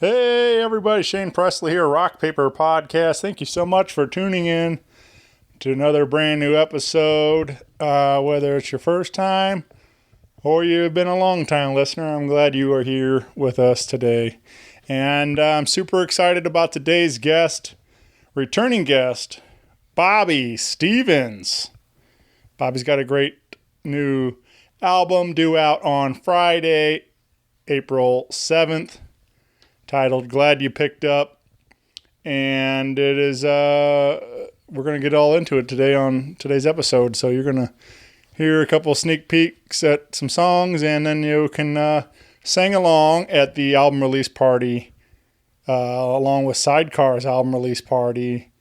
Hey everybody, Shane Presley here, Rock Paper Podcast. Thank you so much for tuning in to another brand new episode. Whether it's your first time or you've been a long time listener, I'm glad you are here with us today. And I'm super excited about today's guest, returning guest, Bobby Stevens. Bobby's got a great new album due out on Friday, April 7th. Titled Glad You Picked Up, and it is we're going to get all into it today on today's episode, so you're going to hear a couple sneak peeks at some songs, and then you can sing along at the album release party along with Sidecar's album release party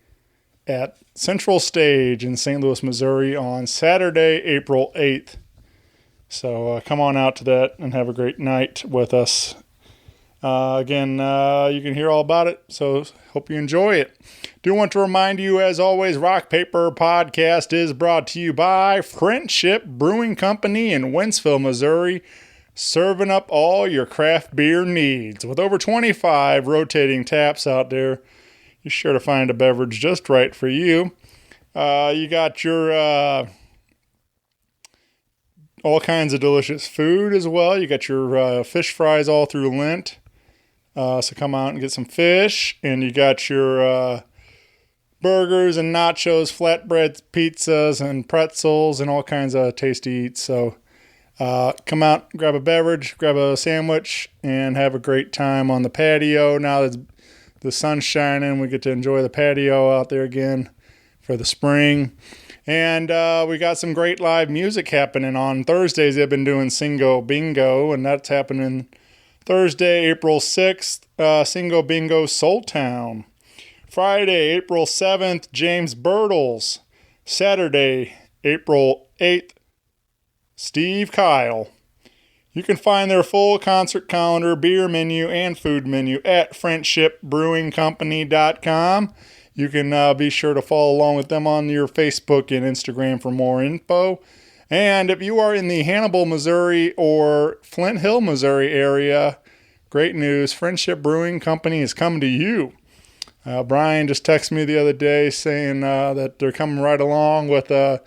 at Central Stage in St. Louis, Missouri on Saturday, April 8th. So come on out to that and have a great night with us. Again, you can hear all about it, so hope you enjoy it. Do want to remind you, as always, Rock Paper Podcast is brought to you by Friendship Brewing Company in Wentzville, Missouri, serving up all your craft beer needs. With over 25 rotating taps out there, you're sure to find a beverage just right for you. You got your all kinds of delicious food as well. You got your fish fries all through Lent. So come out and get some fish, and you got your burgers and nachos, flatbreads, pizzas, and pretzels, and all kinds of tasty eats. So come out, grab a beverage, grab a sandwich, and have a great time on the patio. Now that the sun's shining, we get to enjoy the patio out there again for the spring. And we got some great live music happening on Thursdays. They've been doing Singo Bingo, and that's happening Thursday, April 6th, Singo Bingo Soul Town. Friday, April 7th, James Birtles. Saturday, April 8th, Steve Kyle. You can find their full concert calendar, beer menu, and food menu at friendshipbrewingcompany.com. You can be sure to follow along with them on your Facebook and Instagram for more info. And if you are in the Hannibal, Missouri or Flint Hill, Missouri area, great news. Friendship Brewing Company is coming to you. Brian just texted me the other day saying that they're coming right along with the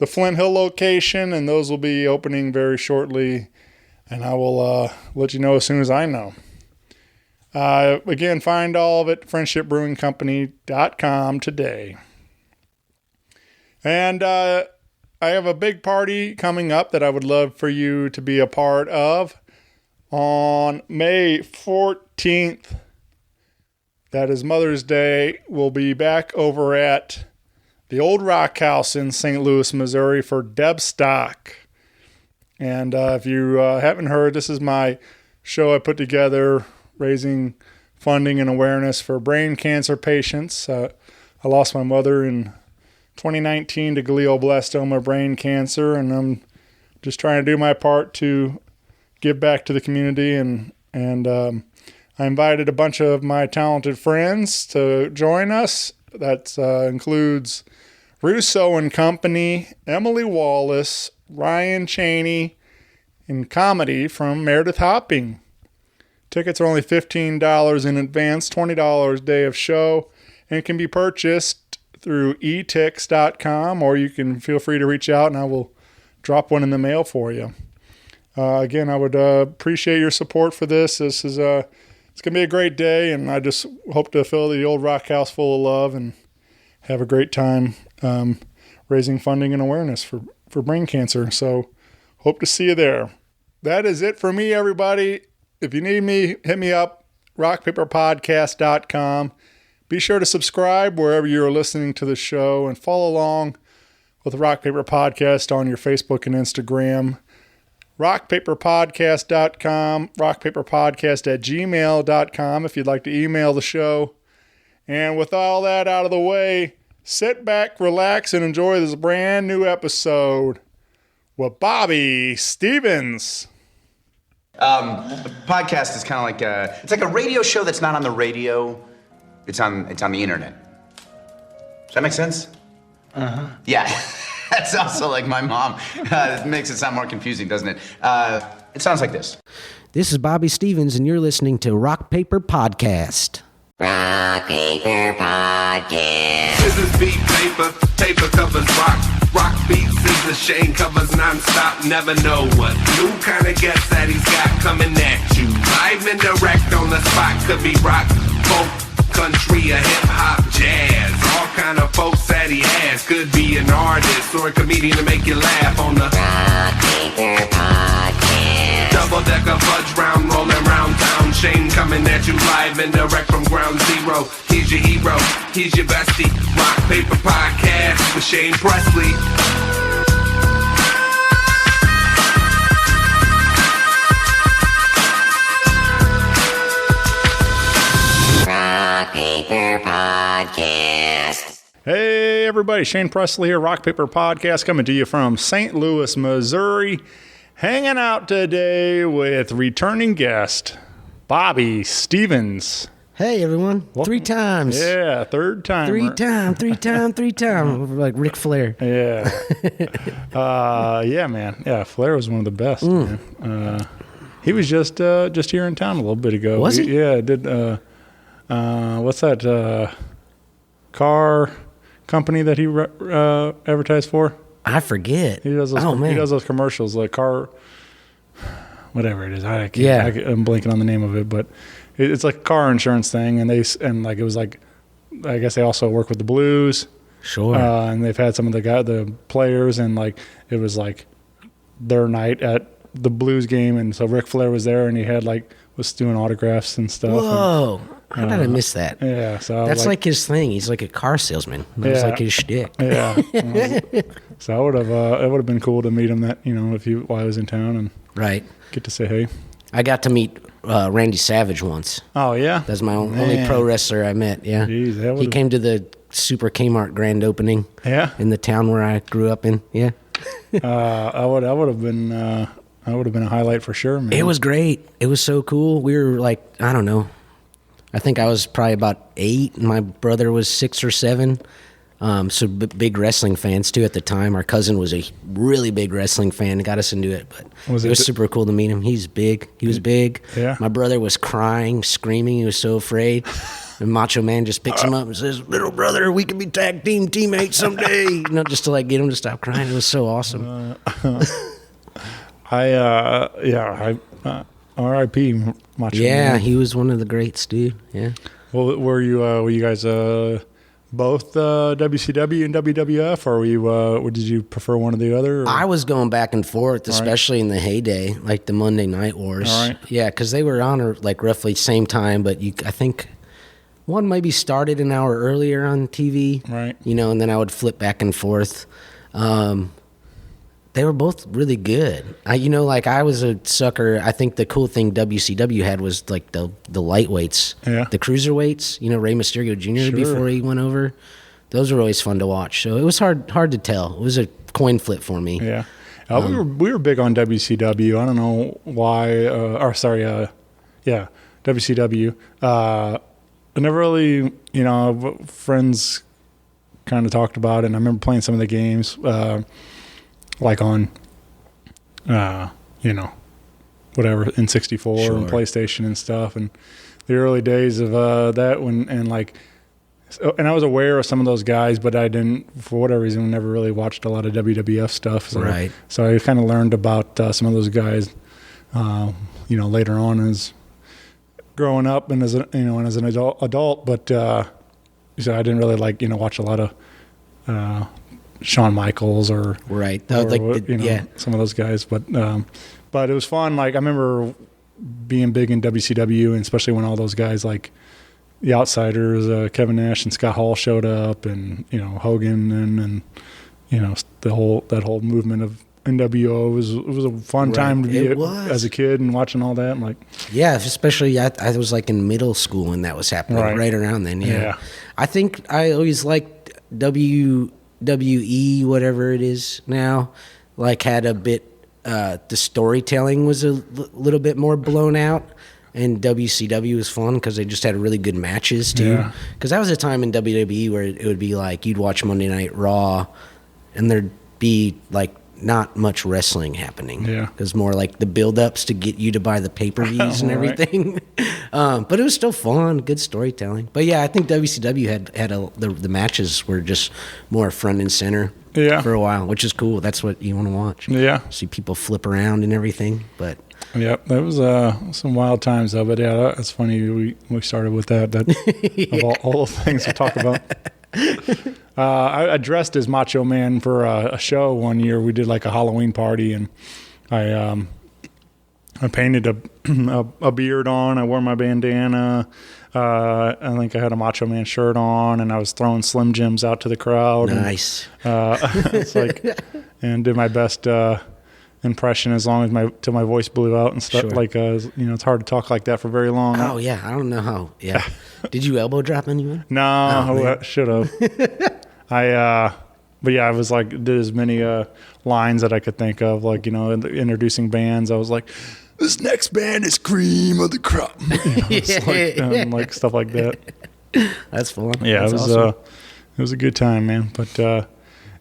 Flint Hill location, and those will be opening very shortly. And I will let you know as soon as I know. Again, find all of it at friendshipbrewingcompany.com today. And I have a big party coming up that I would love for you to be a part of on May 14th. That is Mother's Day. We'll be back over at the Old Rock House in St. Louis, Missouri for Debstock. And if you haven't heard, this is my show I put together raising funding and awareness for brain cancer patients. I lost my mother in 2019 to glioblastoma brain cancer, and I'm just trying to do my part to give back to the community, and I invited a bunch of my talented friends to join us. That includes Russo and Company, Emily Wallace, Ryan Cheney, and comedy from Meredith Hopping. Tickets are only $15 in advance, $20 day of show, and can be purchased through etix.com, or you can feel free to reach out and I will drop one in the mail for you. Again, I would appreciate your support for this. This is it's going to be a great day, and I just hope to fill the Old Rock House full of love and have a great time raising funding and awareness for brain cancer. So hope to see you there. That is it for me, everybody. If you need me, hit me up, rockpaperpodcast.com. Be sure to subscribe wherever you're listening to the show and follow along with the Rock Paper Podcast on your Facebook and Instagram. rockpaperpodcast.com, rockpaperpodcast@gmail.com if you'd like to email the show. And with all that out of the way, sit back, relax, and enjoy this brand new episode with Bobby Stevens. The podcast is kind of like it's like a radio show that's not on the radio. It's on the internet. Does that make sense? Uh-huh. Yeah. That's also like my mom. It makes it sound more confusing, doesn't it? It sounds like this. This is Bobby Stevens, and you're listening to Rock Paper Podcast. Rock Paper Podcast. Scissors beat paper, paper covers rock. Rock beats scissors, Shane covers non-stop. Never know what new kind of guest that he's got coming at you. Live and direct on the spot. Could be rock, folk, country, or hip-hop, jazz. All kind of folks that he has. Could be an artist or a comedian to make you laugh on the Rock Paper Podcast. double-decker fudge round, rolling round town. Shane coming at you live and direct from ground zero. He's your hero, he's your bestie. Rock Paper Podcast with Shane Presley. Rock Paper Podcast. Hey, everybody. Shane Presley here, Rock Paper Podcast, coming to you from St. Louis, Missouri. Hanging out today with returning guest, Bobby Stevens. Hey, everyone. Welcome. 3 times. Yeah, third time. Three time. Like Ric Flair. Yeah. Yeah, man. Yeah, Flair was one of the best, man. He was just here in town a little bit ago. Was he? Yeah, did, what's that, car company that he advertised for? I forget. He does those, man. He does those commercials, like car, whatever it is. I can't, Yeah. I'm blanking on the name of it, but it's like a car insurance thing, and it was like, I guess they also work with the Blues. Sure. And they've had some of the players, and like it was like their night at the Blues game, and so Ric Flair was there, and he had was doing autographs and stuff. Whoa. How did I miss that? Yeah, so That's like his thing. He's like a car salesman. That's Yeah. like his shtick. yeah. So I would have it would have been cool to meet him while I was in town and Right. get to say hey. I got to meet Randy Savage once. Oh yeah, That's my only pro wrestler I met. Yeah. Jeez, that he would've- came to the Super Kmart grand opening. Yeah? In the town where I grew up in. Yeah. I would have been a highlight for sure, man. It was great. It was so cool. We were like, I don't know. I think I was probably about 8, and my brother was 6 or 7. So big wrestling fans too at the time. Our cousin was a really big wrestling fan, got us into it. But Was it it was di- super cool to meet him. He was big. Yeah. My brother was crying, screaming. He was so afraid. And Macho Man just picks him up and says, "Little brother, we can be tag team teammates someday." Just to get him to stop crying. It was so awesome. R.I.P. Macho Yeah, Man. he was one of the greats, dude. Yeah. Well, were you guys both WCW and WWF, or did you prefer one or the other? Or? I was going back and forth, especially in the heyday, like the Monday Night Wars. All right. Yeah, because they were on like roughly same time, but I think one maybe started an hour earlier on TV. Right. And then I would flip back and forth. They were both really good. I was a sucker. I think the cool thing WCW had was like the lightweights, the cruiserweights. Rey Mysterio Jr. before he went over. Those were always fun to watch. So it was hard to tell. It was a coin flip for me. Yeah. We were big on WCW. I don't know why. WCW. I never really, friends kind of talked about it, and I remember playing some of the games, like on, whatever, N64 and PlayStation and stuff, and the early days of that and I was aware of some of those guys, but I didn't, for whatever reason, never really watched a lot of WWF stuff. So, Right. So I kind of learned about some of those guys, later on as growing up and as an adult. But so I didn't really watch a lot of Shawn Michaels or Right. or, Yeah. some of those guys. But it was fun. Like I remember being big in WCW, and especially when all those guys like the Outsiders, Kevin Nash and Scott Hall showed up, and Hogan and that whole movement of NWO. It was a fun time to be as a kid and watching all that. And Yeah, especially I was like in middle school when that was happening, right around then. Yeah. I think I always liked WWE, whatever it is now, had a bit, the storytelling was a little bit more blown out. And WCW was fun because they just had really good matches too. Because that was a time in WWE where it would be like you'd watch Monday Night Raw, and there'd be like not much wrestling happening. Yeah. It was more like the build-ups to get you to buy the pay-per-views and everything. But it was still fun, good storytelling. But yeah, I think WCW had the matches were just more front and center for a while, which is cool. That's what you want to watch. Yeah. See people flip around and everything. But yep, that was some wild times though. But yeah, that's funny. We started with that. Of all the things to talk about. I dressed as Macho Man for a show one year. We did like a Halloween party, and I painted a beard on. I wore my bandana. I think I had a Macho Man shirt on, and I was throwing Slim Jims out to the crowd. nice. It's like, and did my best impression as long as till my voice blew out and stuff. Sure. Like, it's hard to talk like that for very long. Oh yeah, I don't know how. Yeah. Did you elbow drop anyone? No, I should have. But yeah, I was like, did as many lines that I could think of, like, introducing bands. I was like, this next band is cream of the crop. Like stuff like that. That's fun. Yeah, That's it was awesome. it was a good time, man. But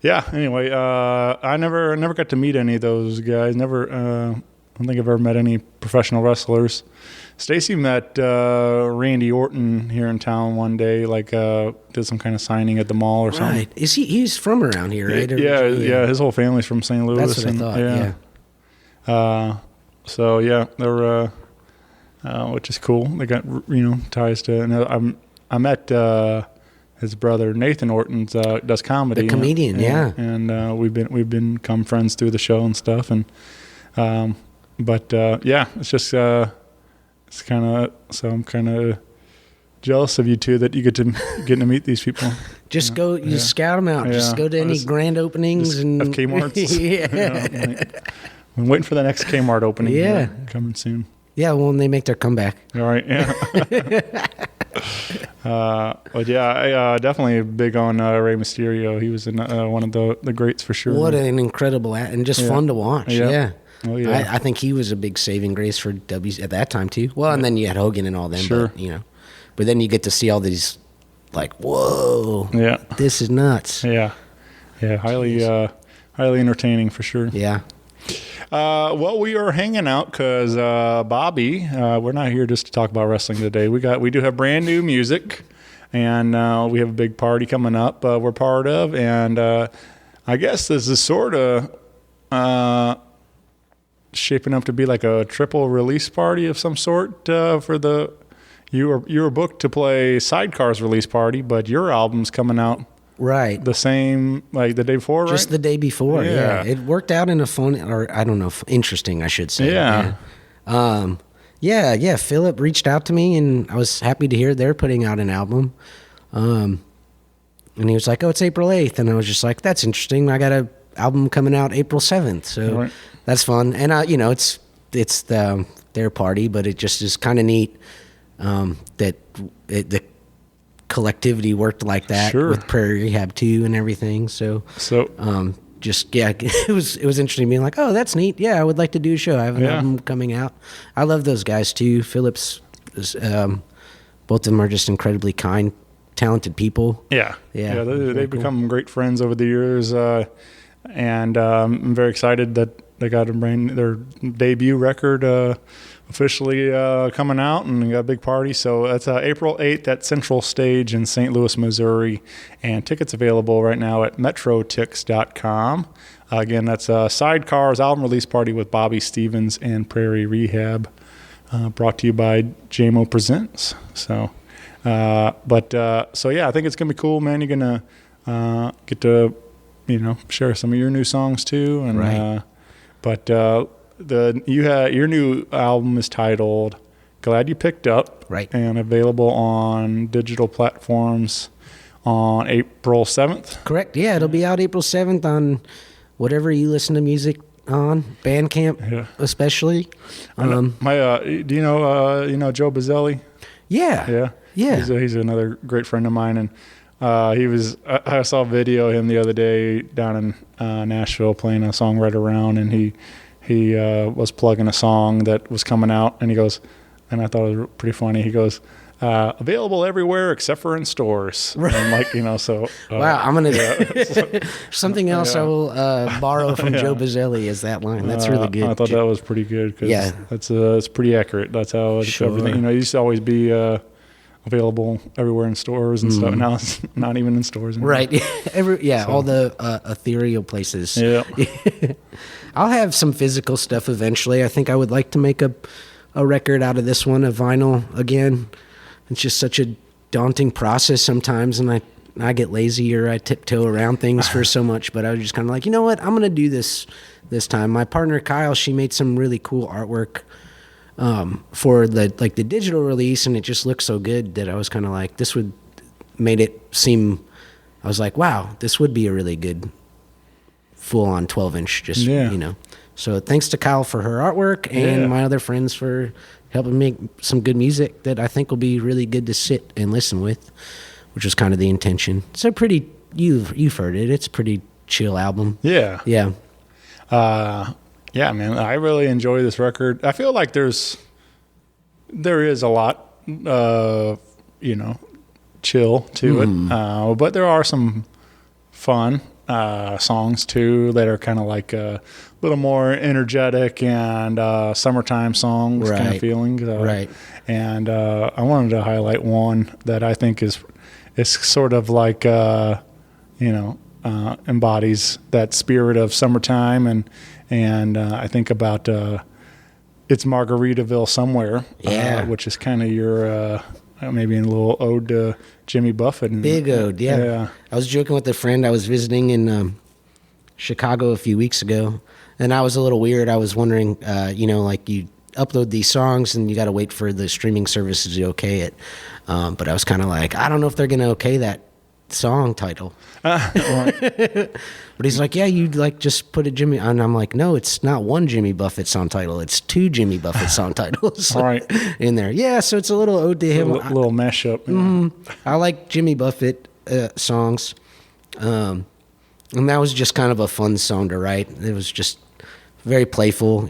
yeah, anyway, I never got to meet any of those guys. Never, I don't think I've ever met any professional wrestlers. Stacy met Randy Orton here in town one day, like did some kind of signing at the mall or something. Right. Is he's from around here, right? Yeah, his whole family's from St. Louis. That's what I thought, yeah. So yeah, they were, which is cool. They got ties to. And I met his brother Nathan Orton does comedy. The comedian, yeah. And we've become friends through the show and stuff. And but yeah, it's just it's kind of, so I'm kind of jealous of you two that you get to meet these people. Just go, scout them out. Just go to any grand openings and Kmart's. Yeah. I'm waiting for the next Kmart opening. Yeah. Coming soon. Yeah, well, when they make their comeback. All right. Yeah. But yeah, I definitely big on Rey Mysterio. He was one of the greats for sure. What an incredible and just fun to watch. Yeah. Oh yeah. I think he was a big saving grace for W at that time too. Well, and then you had Hogan and all them. Sure. But, but then you get to see all these, like, whoa. Yeah. This is nuts. Yeah. Yeah. Highly entertaining for sure. Yeah. Well, we are hanging out because Bobby, we're not here just to talk about wrestling today. We do have brand new music, and we have a big party coming up. We're part of, and I guess this is sort of shaping up to be like a triple release party of some sort for the. You were booked to play Sidecar's release party, but your album's coming out. Right. The same, like the day before, right? Just the day before, yeah. It worked out in a fun, or I don't know, interesting, I should say. Yeah. Yeah. Philip reached out to me, and I was happy to hear they're putting out an album. And he was like, oh, it's April 8th. And I was just like, that's interesting. I got an album coming out April 7th. So that's fun. And, it's their party, but it just is kind of neat that the collectivity worked like that with Prairie Rehab too and everything. So it was interesting being like, oh, that's neat. Yeah, I would like to do a show. I have an album coming out. I love those guys too. Phillips, both of them are just incredibly kind, talented people. Yeah. They've become great friends over the years, and I'm very excited that they got their debut record officially coming out, and we got a big party. So that's April 8th at Central Stage in St. Louis, Missouri, and tickets available right now at metrotix.com. Again, that's Sidecar's album release party with Bobby Stevens and Prairie Rehab, brought to you by JMO Presents. So, I think it's gonna be cool, man. You're gonna get to share some of your new songs too, and your new album is titled Glad You Picked Up, right, and available on digital platforms on April 7th. Correct. Yeah, it'll be out April 7th on whatever you listen to music on, Bandcamp especially. Do you know Joe Bazzelli? Yeah. He's another great friend of mine, and I saw a video of him the other day down in Nashville playing a Songwriter round, and he was plugging a song that was coming out, and he goes, and I thought it was pretty funny. He goes, available everywhere except for in stores. And I'm like, so. Wow, I'm going to. Something else I will borrow from Joe Bazzelli is that line. That's really good. I thought that was pretty good because it's pretty accurate. That's how everything, it used to always be available everywhere in stores and stuff. Now it's not even in stores anymore. Right. All the ethereal places. Yeah. I'll have some physical stuff eventually. I think I would like to make a record out of this one, a vinyl again. It's just such a daunting process sometimes, and I get lazy or I tiptoe around things for so much, but I was just kind of like, you know what, I'm going to do this time. My partner Kyle, she made some really cool artwork for the digital release, and it just looked so good that I was kind of like, made it seem, I was like, wow, this would be a really good full-on 12-inch, So thanks to Kyle for her artwork and my other friends for helping make some good music that I think will be really good to sit and listen with, which was kind of the intention. It's a pretty, you've heard it, it's a pretty chill album. Yeah. Yeah. Yeah, man, I really enjoy this record. I feel like there is a lot, chill to it, but there are some fun songs too that are kind of like a little more energetic and summertime songs kind of feeling. Right. And I wanted to highlight one that I think is sort of like embodies that spirit of summertime, and I think about It's Margaritaville Somewhere, which is kind of your maybe a little ode to Jimmy Buffett. Big ode, yeah. I was joking with a friend I was visiting in Chicago a few weeks ago, and I was a little weird. I was wondering, you upload these songs and you got to wait for the streaming services to okay it. But I was kind of like, I don't know if they're going to okay that song title. But he's like, yeah, you just put a Jimmy, and I'm like, no, it's not one Jimmy Buffett song title, it's two Jimmy Buffett song titles in there. Yeah, so it's a little ode to him, a little mashup. I like Jimmy Buffett songs, and that was just kind of a fun song to write. It was just very playful,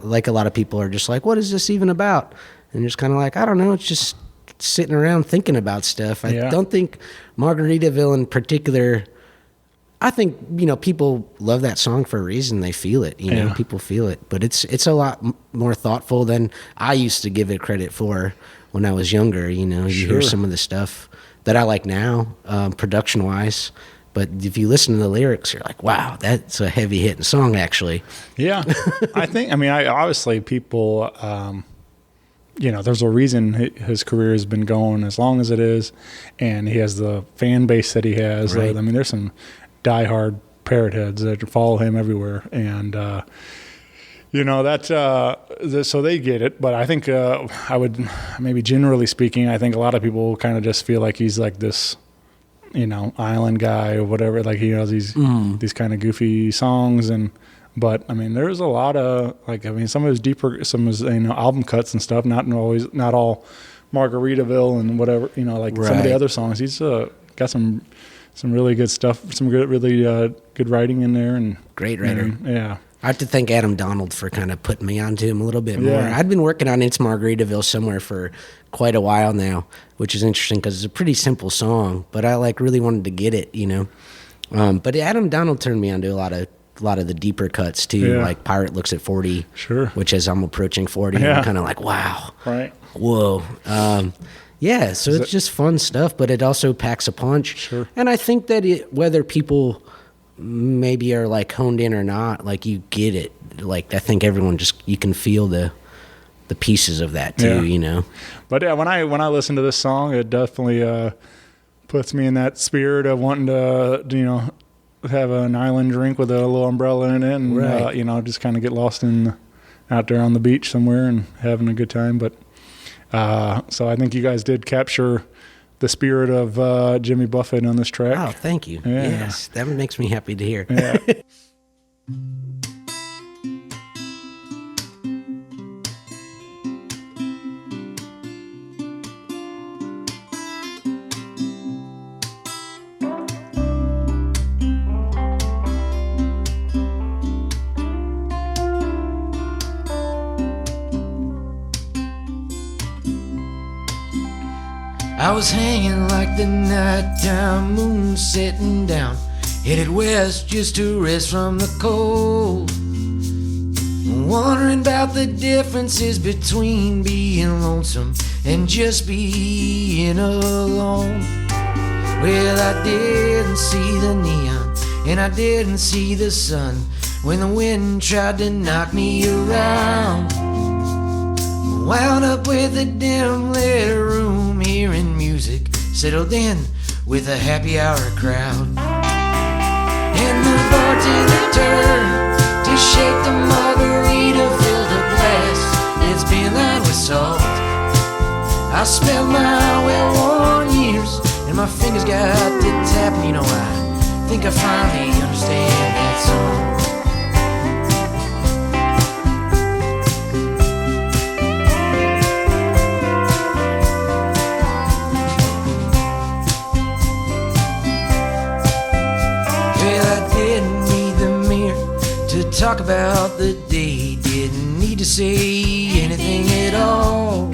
like a lot of people are just like, what is this even about? And just kind of like, I don't know, it's just sitting around thinking about stuff. I don't think Margaritaville in particular, I think, people love that song for a reason. They feel it, people feel it, but it's a lot more thoughtful than I used to give it credit for when I was younger. You hear some of the stuff that I like now, production wise, but if you listen to the lyrics, you're like, wow, that's a heavy hitting song actually. Yeah. Obviously people, there's a reason his career has been going as long as it is, and he has the fan base that he has. Right. There's some diehard parrot heads that follow him everywhere, and so they get it. But I think I would, maybe generally speaking, I think a lot of people kind of just feel like he's like this, island guy or whatever. Like he has these kind of goofy songs, but there's a lot of some of his album cuts and stuff. Not all Margaritaville and whatever. Some of the other songs. He's got some really good stuff. Some really good writing in there, and great writer. Yeah. I have to thank Adam Donald for kind of putting me onto him a little bit more. I'd been working on It's Margaritaville Somewhere for quite a while now, which is interesting because it's a pretty simple song, but I really wanted to get it, But Adam Donald turned me onto a lot of the deeper cuts too, like Pirate Looks at 40, which as I'm approaching 40, I'm kind of like, wow, right, whoa. So it's just fun stuff, but it also packs a punch. Sure. And I think that whether people maybe are honed in or not, you get it. I think everyone you can feel the pieces of that too, But when I listen to this song, it definitely puts me in that spirit of wanting to, have an island drink with a little umbrella in it, and just kind of get lost out there on the beach somewhere and having a good time. But so I think you guys did capture the spirit of Jimmy Buffett on this track. Oh, thank you. Yeah. Yes, that makes me happy to hear. Yeah. I was hanging like the nighttime moon setting down, headed west just to rest from the cold. Wondering about the differences between being lonesome and just being alone. Well, I didn't see the neon, and I didn't see the sun when the wind tried to knock me around. Wound up with a dim lit room, hearing music, settled in with a happy hour crowd. And the bartender turned to shake the margarita, filled a glass, it's been lined with salt. I smelled my well-worn years, and my fingers got to tapping. You know, I think I finally understand that song. Talk about the day, didn't need to say anything at all.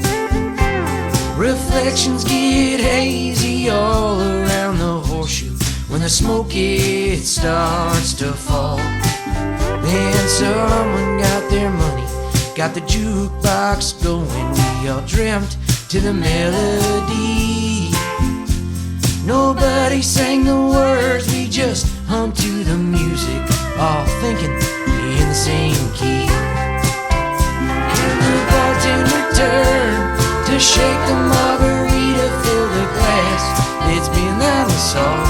Reflections get hazy all around the horseshoe when the smoke it starts to fall. Then someone got their money, got the jukebox going. We all dreamt to the melody. Nobody sang the words, we just hummed to the music, all thinking in the same key. And the bartender turned to shake the margarita, fill the glass, it's been lined with salt.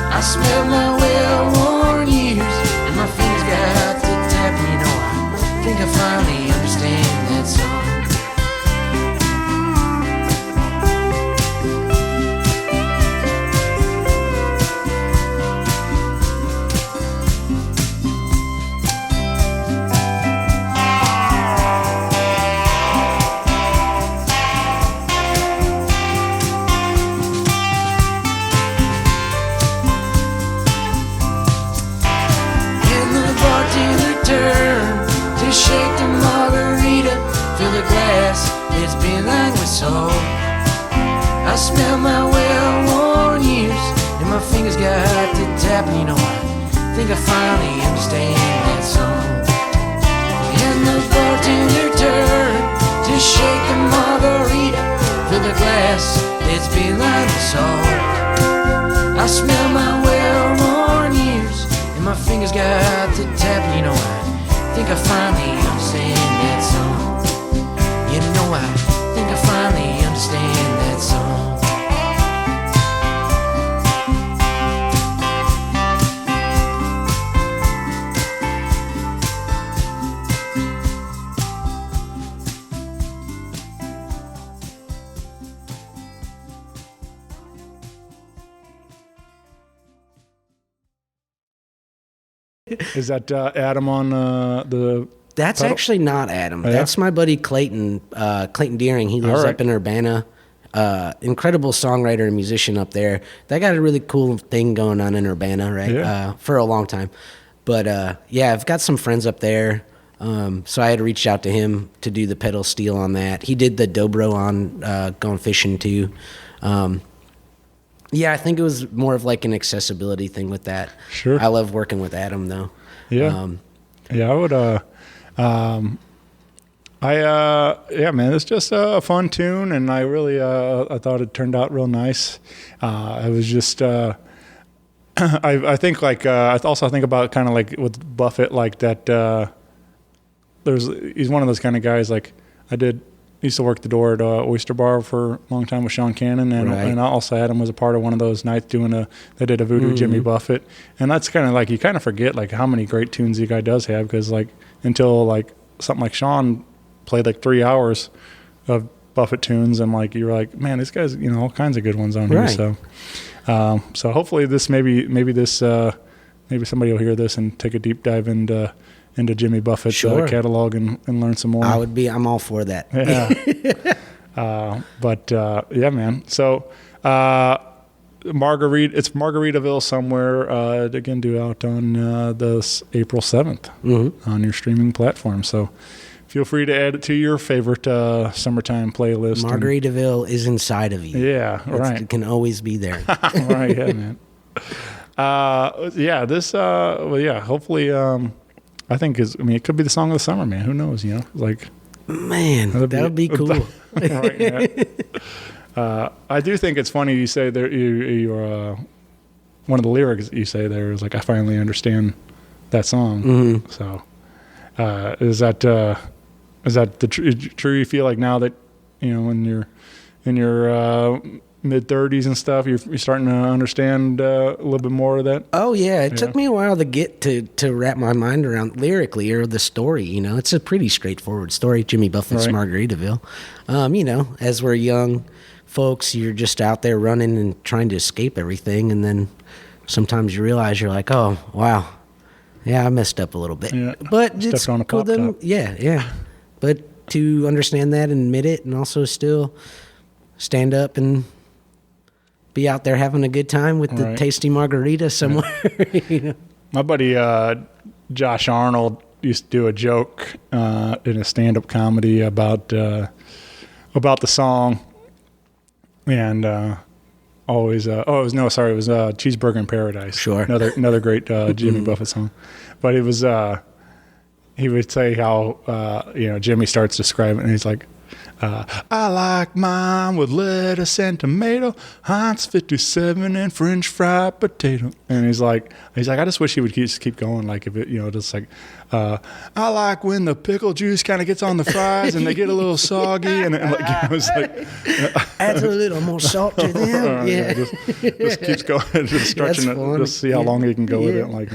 I smelled my well-worn years, and my fingers got to tapping. You know, I think I finally understand that song. Shake the margarita, fill the glass, it's been lined with salt. I smell my well-worn years, and my fingers got to tapping. You know, I think I finally understand that song. And the bartender turned to shake the margarita, fill the glass, it's been lined with salt. I smell my well-worn years, and my fingers got to tapping. You know, I think I finally understand that song. You know, I think I finally understand that song. Is that Adam on the... That's pedal? actually not Adam. Oh, yeah? That's my buddy Clayton, Clayton Deering. He lives up in Urbana. Incredible songwriter and musician up there. They got a really cool thing going on in Urbana, right? Yeah. For a long time. But yeah, I've got some friends up there. So I had reached out to him to do the pedal steel on that. He did the dobro on Going Fishing too. Yeah, I think it was more of like an accessibility thing with that. Sure. I love working with Adam though. Yeah. Yeah, I would yeah, man, it's just a fun tune, and I really I thought it turned out real nice. I was just I think like I also think about kind of like with Buffett, like that he's one of those kind of guys. Like used to work the door at Oyster Bar for a long time with Sean Cannon, and also Adam was a part of one of those nights they did a Voodoo Jimmy Buffett, and that's kind of like you kind of forget like how many great tunes the guy does have, because like until like something like Sean played like 3 hours of Buffett tunes, and like you're like, man, this guy's all kinds of good ones on here. So so hopefully this maybe somebody will hear this and take a deep dive into Jimmy Buffett's catalog and learn some more. I'm all for that. Yeah. But yeah, man. So it's Margaritaville somewhere. Again, due out on this April 7th on your streaming platform. So feel free to add it to your favorite summertime playlist. Margaritaville is inside of you. Yeah, right. It can always be there. Right, yeah, man. Hopefully, I think it could be the song of the summer, man. Who knows, like. Man, that would be cool. Right, yeah. I do think it's funny you say there, you're, one of the lyrics you say there is like, I finally understand that song. Mm-hmm. So, is that the true you feel like now that, when you're in your mid-30s and stuff, you're starting to understand a little bit more of that? Oh, yeah. It took me a while to get to wrap my mind around lyrically or the story. It's a pretty straightforward story, Jimmy Buffett's Margaritaville. As we're young folks, you're just out there running and trying to escape everything, and then sometimes you realize you're like, oh, wow, yeah, I messed up a little bit. Yeah. But it's on a cool. Yeah. But to understand that and admit it, and also still stand up and be out there having a good time with the tasty margarita somewhere. My buddy Josh Arnold used to do a joke in a stand-up comedy about the song, and always it was Cheeseburger in Paradise. Sure, another great Jimmy Buffett song. But it was he would say how Jimmy starts describing, and he's like, I like mine with lettuce and tomato, Heinz 57 and French fried potato. And he's like, I just wish he would keep going. Like if it, just like, I like when the pickle juice kind of gets on the fries and they get a little soggy, and like it was like, adds a little more salt to them. Just keeps going, just stretching it, just see how long he can go with it. Like,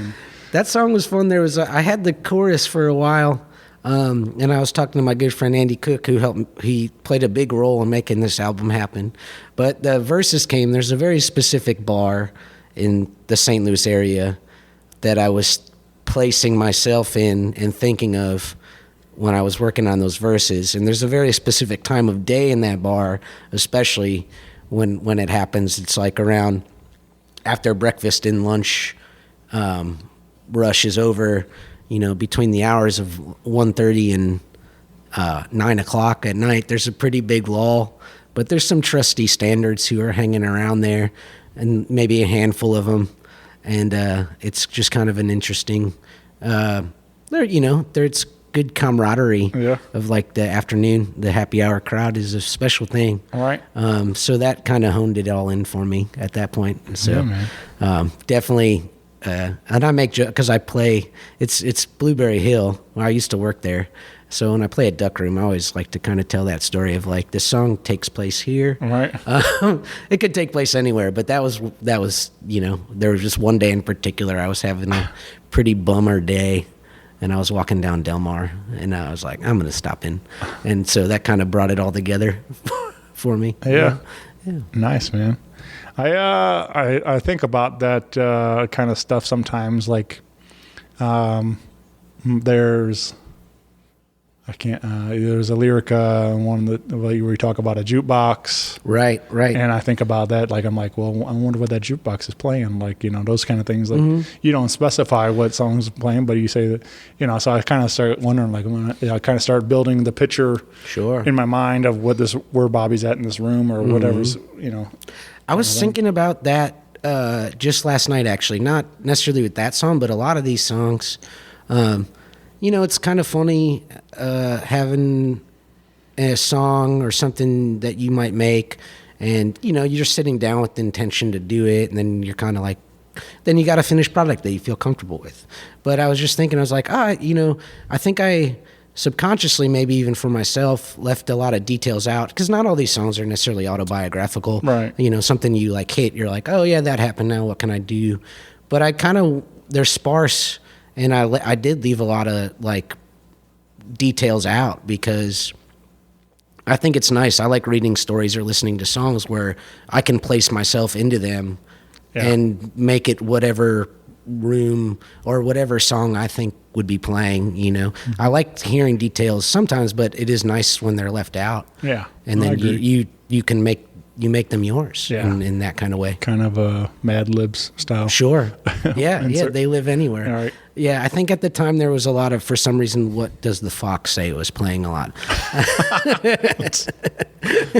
that song was fun. There was I had the chorus for a while. And I was talking to my good friend Andy Cook, he played a big role in making this album happen. But the verses came, there's a very specific bar in the St. Louis area that I was placing myself in and thinking of when I was working on those verses. And there's a very specific time of day in that bar, especially when it happens. It's like around after breakfast and lunch rush is over, between the hours of 1:30 and 9 o'clock at night. There's a pretty big lull, but there's some trusty standards who are hanging around there, and maybe a handful of them. And it's just kind of an interesting, there's good camaraderie of like the afternoon, the happy hour crowd is a special thing. All right. So that kind of honed it all in for me at that point. So definitely. And I make jokes because I play. It's Blueberry Hill where I used to work there. So when I play at Duck Room, I always like to kind of tell that story of like this song takes place here. Right. It could take place anywhere, but that was there was just one day in particular I was having a pretty bummer day, and I was walking down Del Mar, and I was like, I'm gonna stop in, and so that kind of brought it all together for me. Yeah. Nice, man. I think about that kind of stuff sometimes. Like, there's a lyric one that where you talk about a jukebox. Right. And I think about that. Like, I'm like, well, I wonder what that jukebox is playing. Like, those kind of things. Like, you don't specify what song's playing, but you say that, so I kind of start wondering, like, I kind of start building the picture in my mind of where Bobby's at in this room or whatever's, I was thinking about that just last night, actually. Not necessarily with that song, but a lot of these songs. It's kind of funny having a song or something that you might make, and, you're sitting down with the intention to do it, and then you're kind of like, then you got a finished product that you feel comfortable with. But I was just thinking, I was like, I think I subconsciously, maybe even for myself, left a lot of details out, because not all these songs are necessarily autobiographical. Right. Something you like hit, you're like, oh yeah, that happened, now what can I do? But they're sparse, and I did leave a lot of like details out, because I think it's nice. I like reading stories or listening to songs where I can place myself into them and make it whatever room or whatever song I think would be playing. I like hearing details sometimes, but it is nice when they're left out. And then you can make them yours in that kind of way. Kind of a Mad Libs style. Sure. Yeah. They live anywhere. All right. Yeah, I think at the time there was a lot of, for some reason, What Does the Fox Say was playing a lot.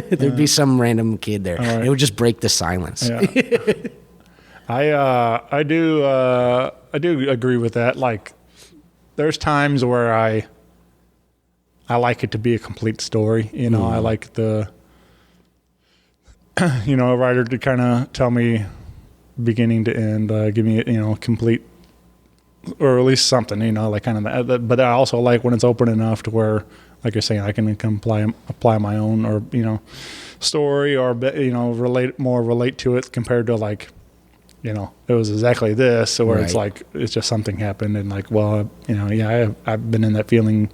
There'd be some random kid there. Right. It would just break the silence. Yeah. I do agree with that. Like, there's times where I like it to be a complete story. You know, I like a writer to kind of tell me beginning to end, give me, complete, or at least something, like kind of that. But I also like when it's open enough to where, like you're saying, I can apply my own, or, story, or, relate to it compared to like, it was exactly this, or it's like, it's just something happened and like, well, I've been in that feeling.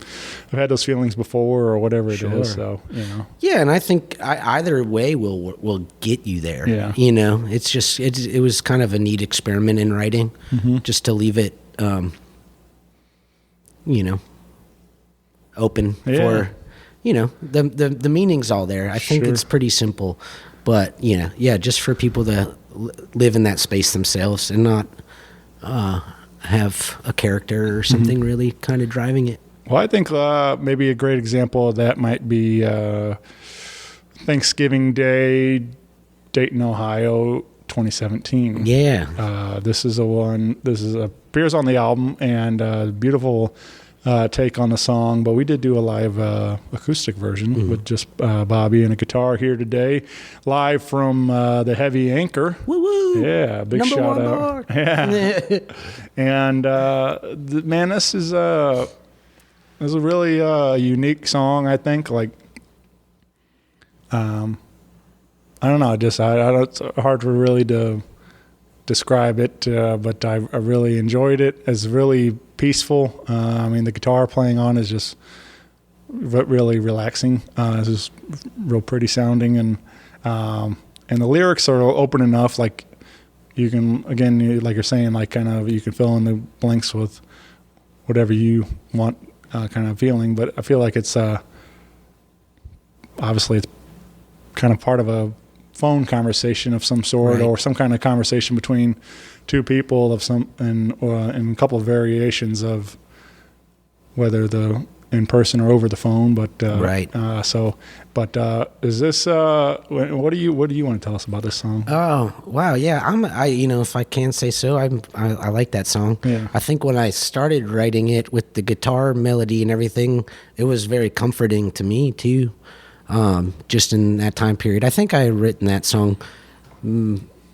I've had those feelings before, or whatever it is. So, Yeah. And I think either way will get you there. Yeah. It's just, it was kind of a neat experiment in writing, just to leave it, open for, the meaning's all there. I think it's pretty simple, but just for people to live in that space themselves and not have a character or something really kind of driving it. Well, I think maybe a great example of that might be Thanksgiving Day, Dayton, Ohio, 2017. Yeah. This appears on the album, and beautiful take on the song, but we did do a live acoustic version with just Bobby and a guitar here today, live from the Heavy Anchor. Woo-woo! Yeah, big Number shout one out. bar. Yeah. And man, this is a really unique song, I think. Like, I don't know, it's hard for really to describe it, but I really enjoyed it. It's really peaceful. The guitar playing on is just really relaxing. It's just real pretty sounding, and the lyrics are open enough. Like, you can, again, like you're saying, like kind of you can fill in the blanks with whatever you want, kind of feeling. But I feel like it's obviously it's kind of part of a phone conversation of some sort, or some kind of conversation between two people of some, and a couple of variations of whether the in person or over the phone. But is this what do you want to tell us about this song? Oh wow, yeah. If I can say so, I like that song. Yeah. I think when I started writing it with the guitar melody and everything, it was very comforting to me too. Just in that time period, I think I had written that song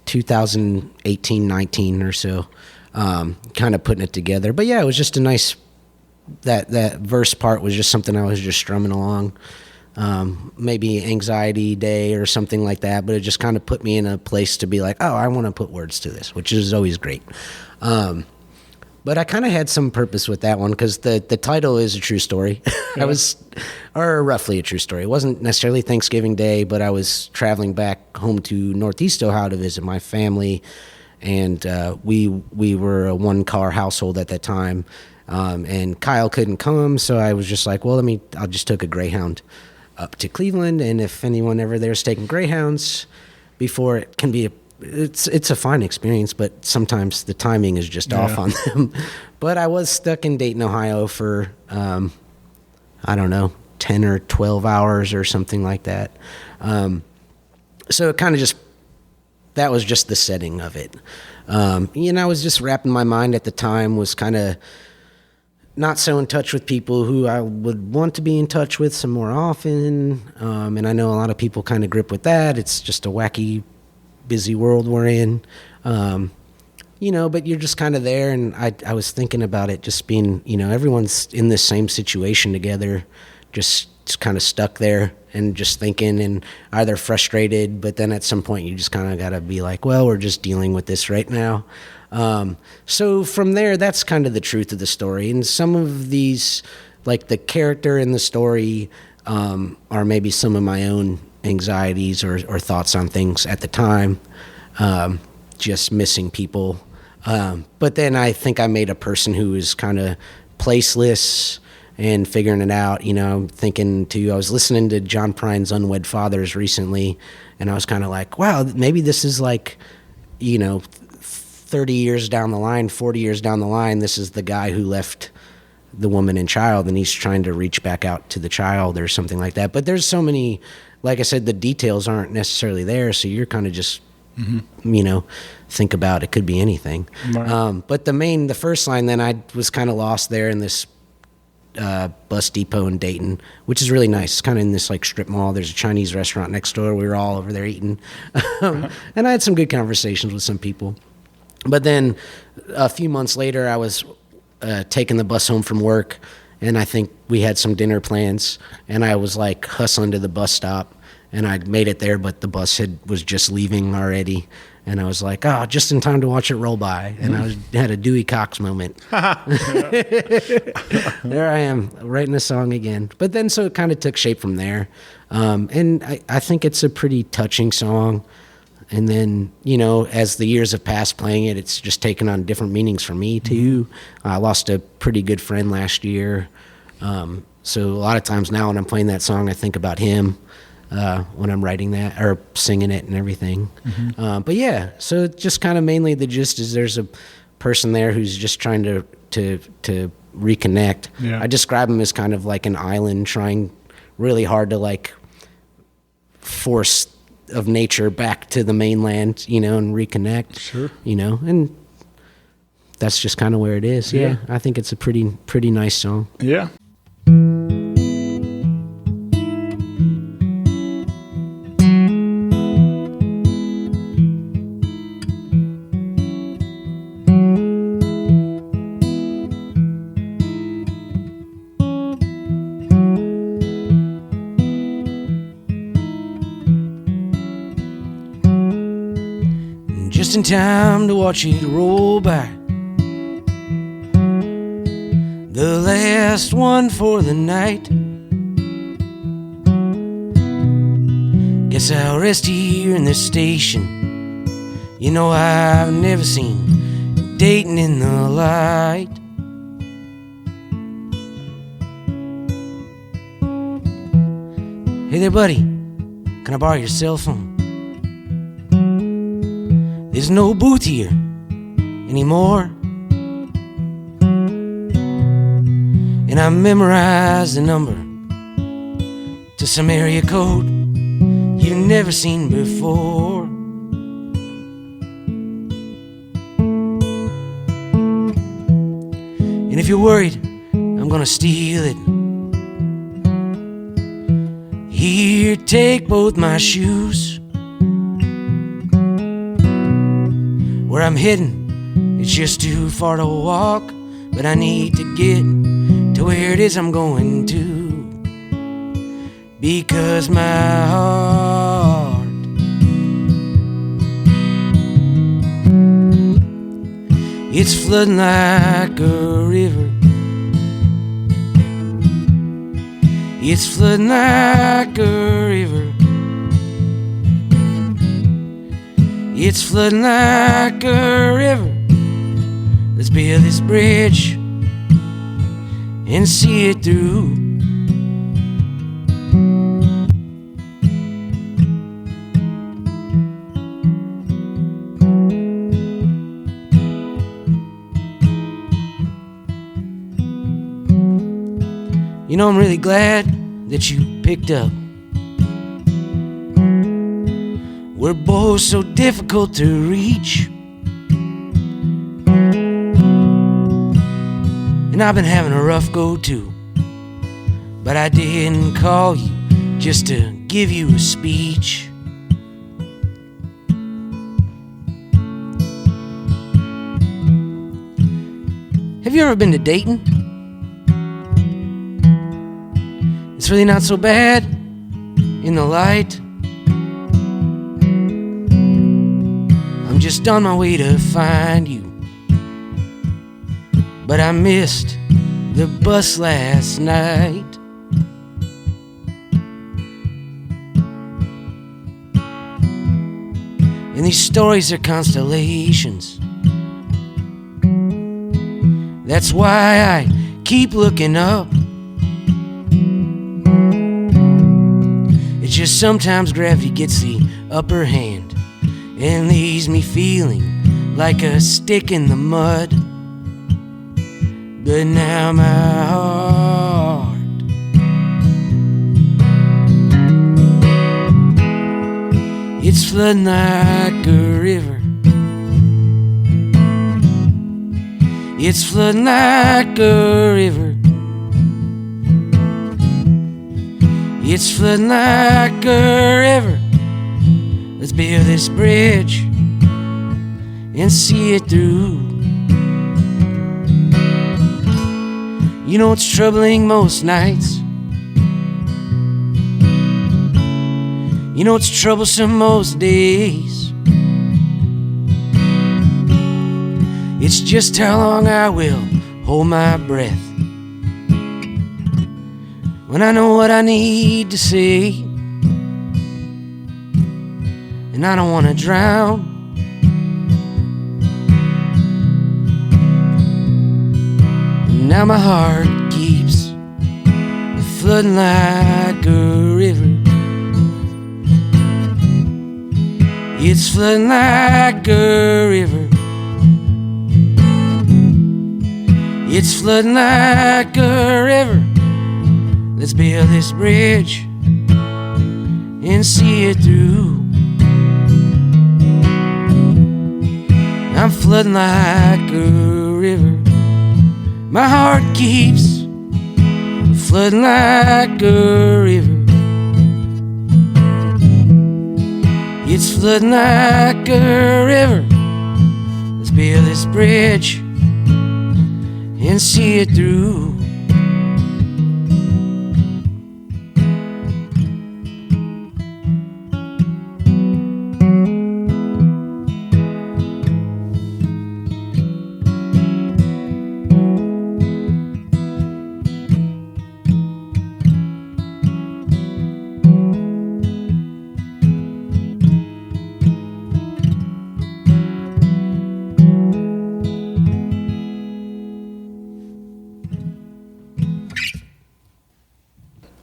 2018, 19 or so, kind of putting it together. But yeah, it was just a nice, that verse part was just something I was just strumming along, maybe anxiety day or something like that, but it just kind of put me in a place to be like, oh, I want to put words to this, which is always great. But I kind of had some purpose with that one, because the title is a true story. Yeah. Or roughly a true story. It wasn't necessarily Thanksgiving Day, but I was traveling back home to Northeast Ohio to visit my family, and we were a one-car household at that time, and Kyle couldn't come, so I was just like, well, I'll just take a Greyhound up to Cleveland, and if anyone ever there's taking Greyhounds before, it can be it's a fine experience, but sometimes the timing is just off on them. But I was stuck in Dayton, Ohio for, I don't know, 10 or 12 hours or something like that. So it kind of that was just the setting of it. I was just wrapping my mind at the time, was kind of not so in touch with people who I would want to be in touch with some more often. And I know a lot of people kind of grip with that. It's just a wacky, busy world we're in, but you're just kind of there. And I was thinking about it just being, everyone's in this same situation together, just kind of stuck there and just thinking and either frustrated, but then at some point you just kind of got to be like, well, we're just dealing with this right now. So from there, that's kind of the truth of the story. And some of these, like the character in the story, are maybe some of my own anxieties or thoughts on things at the time, just missing people. But then I think I made a person who is kind of placeless and figuring it out. Thinking I was listening to John Prine's Unwed Fathers recently, and I was kind of like, wow, maybe this is like, 30 years down the line, 40 years down the line, this is the guy who left the woman and child, and he's trying to reach back out to the child or something like that. But there's so many, like I said, the details aren't necessarily there, so you're kind of just, think about it could be anything. Right. But the first line, then I was kind of lost there in this bus depot in Dayton, which is really nice. It's kind of in this like strip mall. There's a Chinese restaurant next door. We were all over there eating. And I had some good conversations with some people. But then a few months later, I was taking the bus home from work, and I think we had some dinner plans, and I was like hustling to the bus stop, and I made it there, but the bus was just leaving already. And I was like, oh, just in time to watch it roll by. And I had a Dewey Cox moment. There I am, writing a song again. But then so it kind of took shape from there. And I think it's a pretty touching song. And then, as the years have passed playing it, it's just taken on different meanings for me, too. I lost a pretty good friend last year. So a lot of times now when I'm playing that song, I think about him. When I'm writing that or singing it and everything. But yeah, so just kind of mainly the gist is there's a person there who's just trying to reconnect. Yeah. I describe him as kind of like an island trying really hard to like force of nature back to the mainland, and reconnect. Sure. And that's just kind of where it is. Yeah. I think it's a pretty nice song. Yeah. Just in time to watch it roll by. The last one for the night. Guess I'll rest here in this station. I've never seen Dayton in the light. Hey there, buddy. Can I borrow your cell phone? There's no booth here anymore. And I memorized the number to some area code you've never seen before. And if you're worried I'm gonna steal it, here, take both my shoes. Where I'm heading, it's just too far to walk, but I need to get to where it is I'm going to, because my heart it's flooding like a river. It's flooding like a river. It's flooding like a river. Let's build this bridge and see it through. I'm really glad that you picked up. We're both so difficult to reach, and I've been having a rough go too. But I didn't call you just to give you a speech. Have you ever been to Dayton? It's really not so bad in the light. I'm just on my way to find you, but I missed the bus last night. And these stories are constellations. That's why I keep looking up. It's just sometimes gravity gets the upper hand and leaves me feeling like a stick in the mud. But now my heart it's flooding like a river. It's flooding like a river. It's flooding like a river. Let's build this bridge and see it through. You know what's troubling most nights? You know what's troublesome most days? It's just how long I will hold my breath when I know what I need to say, and I don't want to drown. And now my heart keeps flooding like a river. It's flooding like a river. It's flooding like a river. Let's build this bridge and see it through. I'm flooding like a river. My heart keeps flooding like a river. It's flooding like a river. Let's build this bridge and see it through.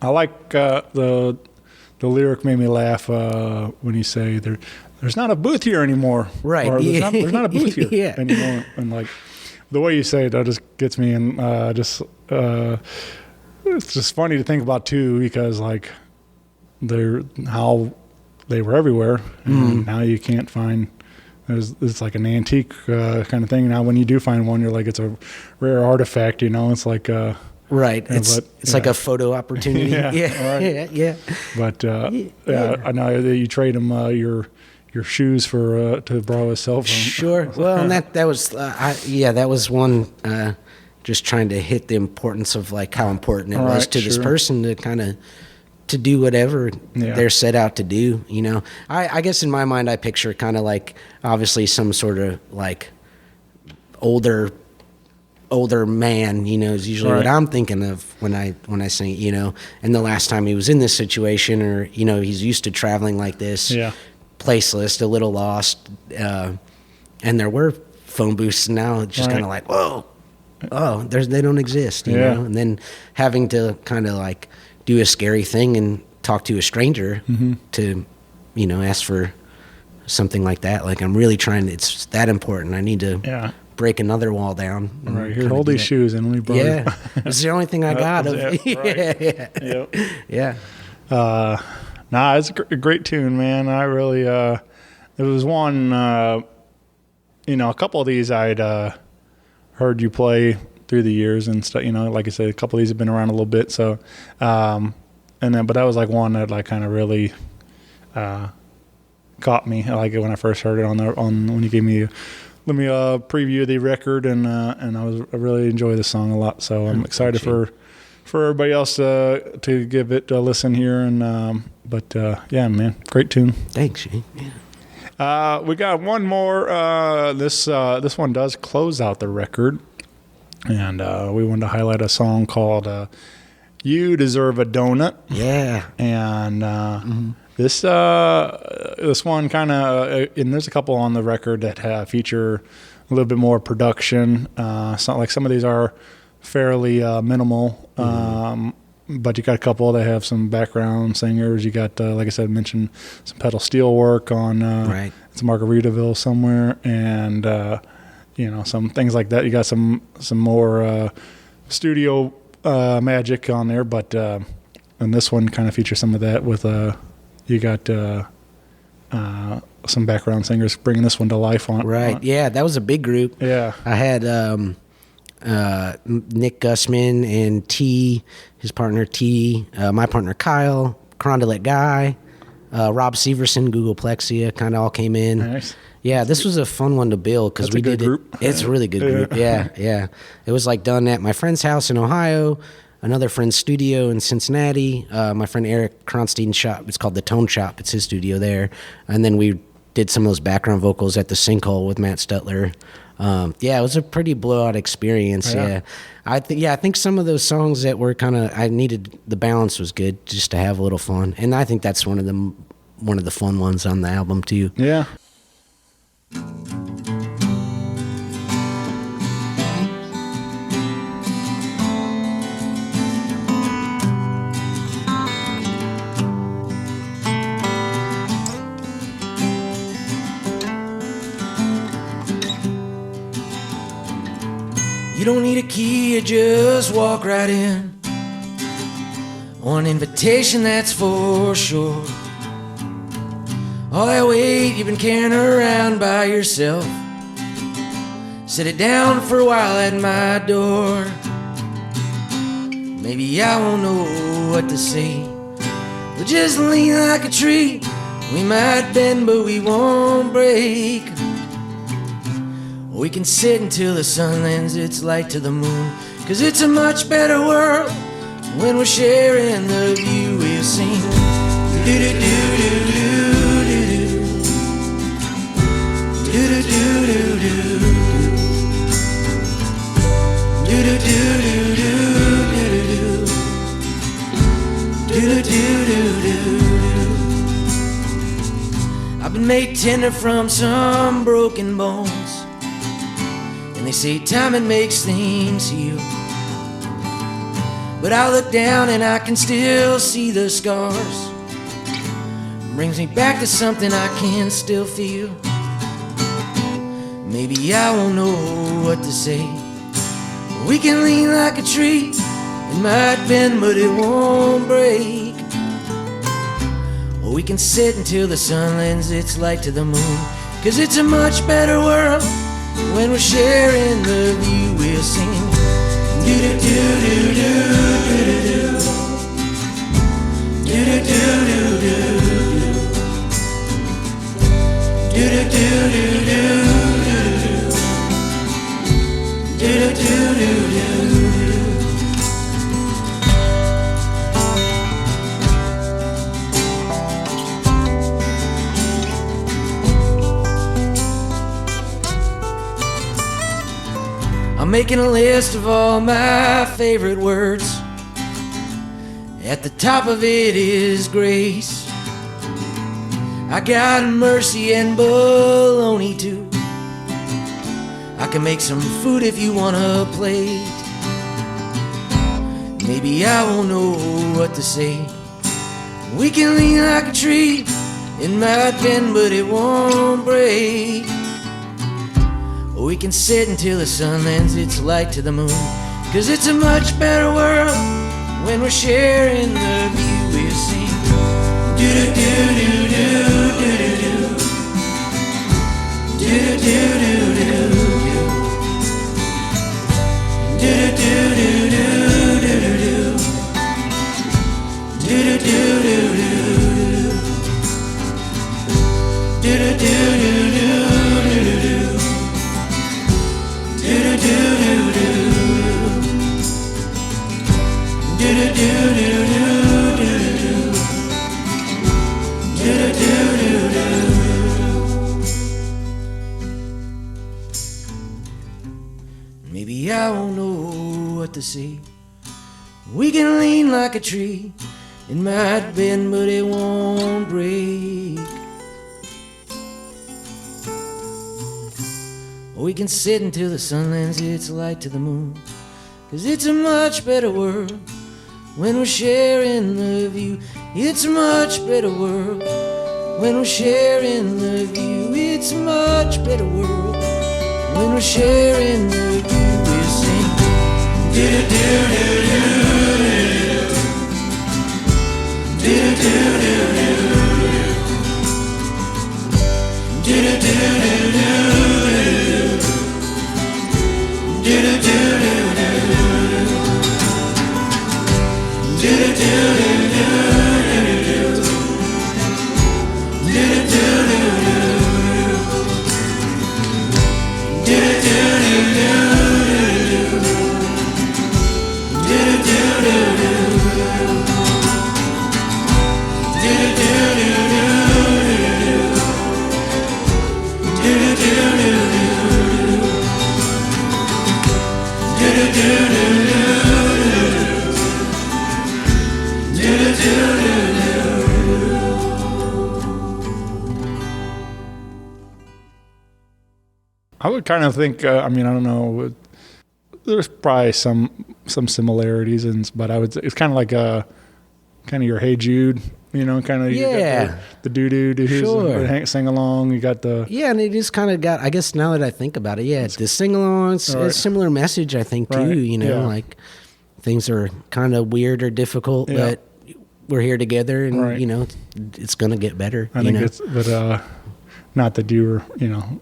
I like the lyric made me laugh when you say there's not a booth here anymore. Right. Or there's not a booth here Yeah. anymore. And like the way you say it, that just gets me in. It's just funny to think about too, because like how they were everywhere, and now you can't find. It's like an antique kind of thing. Now when you do find one, you're like, it's a rare artifact. You know, it's like. Right. Yeah, It's like a photo opportunity. Yeah. Yeah. Yeah. But I know that you trade him your shoes for to borrow a cell phone. Sure. Well, and that was that was one just trying to hit the importance of like how important it was to this person to kind of to do whatever they're set out to do. You know, I guess in my mind I picture kind of like obviously some sort of like older man, you know, is usually what I'm thinking of when I sing, you know. And the last time he was in this situation, or you know, he's used to traveling like this, placeless, a little lost, and there were phone booths. And now it's just kind of like, whoa, they don't exist, you know. And then having to kind of like do a scary thing and talk to a stranger to, you know, ask for something like that. Like I'm really trying. It's that important. I need to. Break another wall down. Right, here, hold these shoes and let me borrow. Yeah, it's the only thing I got. Nah, it's a great tune, man. I really, there was one, you know, a couple of these I'd heard you play through the years and stuff. You know, like I said, a couple of these have been around a little bit. So, but that was like one that like kind of really caught me. I like it when I first heard it on when you gave me. Let me preview the record, and I really enjoy the song a lot. So I'm excited for everybody else to give it a listen here. And yeah, man, great tune. Thanks, Shane. Yeah. We got one more. This one does close out the record, and we wanted to highlight a song called "You Deserve a Donut." Yeah, and. This one kind of, and there's a couple on the record that feature a little bit more production. Like some of these are fairly minimal, but you got a couple that have some background singers. You got, like I said, mentioned some pedal steel work on Right. it's Margaritaville somewhere, and some things like that. You got some more studio magic on there, but and this one kind of features some of that with you got some background singers bringing this one to life on. Right. Yeah, that was a big group. Yeah. I had Nick Gussman and T, his partner T, my partner Kyle, Crondelet Guy, Rob Severson, Google Plexia, kind of all came in. Nice. Yeah, this was a fun one to build because we did group. it. It's a really good group. Yeah. It was like done at my friend's house in Ohio, another friend's studio in Cincinnati, my friend Eric Kronstein's shop. It's called the Tone Shop. It's his studio there. And then we did some of those background vocals at the Sinkhole with Matt Stutler. It was a pretty blowout experience. Yeah. I think some of those songs that were I needed, the balance was good just to have a little fun. And I think that's one of the fun ones on the album too. Yeah. You don't need a key, you just walk right in. On an invitation, that's for sure. All that weight you've been carrying around by yourself, set it down for a while at my door. Maybe I won't know what to say, we'll just lean like a tree. We might bend, but we won't break. We can sit until the sun lends its light to the moon, 'cause it's a much better world when we're sharing the view. We'll sing do-do-do-do-do-do-do, do-do-do-do-do-do, do-do-do-do-do-do-do, do-do-do-do-do. I've been made tender from some broken bones, they say time makes things heal. But I look down and I can still see the scars. Brings me back to something I can still feel. Maybe I won't know what to say. We can lean like a tree. It might bend, but it won't break. Or we can sit until the sun lends its light to the moon, 'cause it's a much better world when we're sharing the view. We'll sing do-do-do-do-do-do-do, do-do-do-do-do-do, do-do-do-do-do-do, do-do-do-do-do. I'm making a list of all my favorite words. At the top of it is grace. I got mercy and baloney too. I can make some food if you want a plate. Maybe I won't know what to say. We can lean like a tree. It might bend, but it won't break. We can sit until the sun lends its light to the moon, 'cause it's a much better world when we're sharing the view. We'll sing do-do-do-do-do-do-do, do-do-do-do-do-do, do-do-do-do-do-do, do-do-do-do-do, do-do-do-do-do-do, maybe I won't know what to say. We can lean like a tree. It might bend, but it won't break. We can sit until the sun lends its light to the moon, 'cause it's a much better world when we're sharing the view. It's a much better world when we're sharing the view. It's a much better world when we're sharing the view. We sing do-do-do-do-do-do, do-do-do-do-do, do-do-do-do-do, do-do-do-do-do, I would kind of think, I mean, I don't know, there's probably some similarities, but I would say it's kind of like kind of your Hey Jude, you know, kind of, Yeah. you got the doo-doo-doos, Sure. sing along, you got the... Yeah, and it just kind of got, I guess now that I think about it, yeah, the sing-alongs, Right. a similar message, I think, too, Right, you know, yeah. like things are kind of weird or difficult, Yeah. but we're here together and, Right. you know, it's going to get better. I you think know? it's, but not that you were, you know,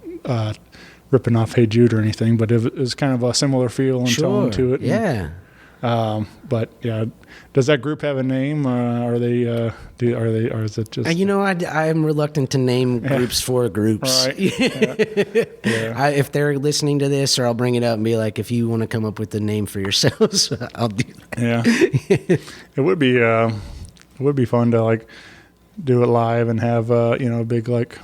ripping off Hey Jude or anything, but it was kind of a similar feel and tone to it. Yeah. But yeah, does that group have a name? Or is it just? You know, I'm reluctant to name groups for groups. Right. Yeah. If they're listening to this, or I'll bring it up and be like, if you want to come up with a name for yourselves, I'll do that. Yeah. It would be fun to like do it live and have you know, a big like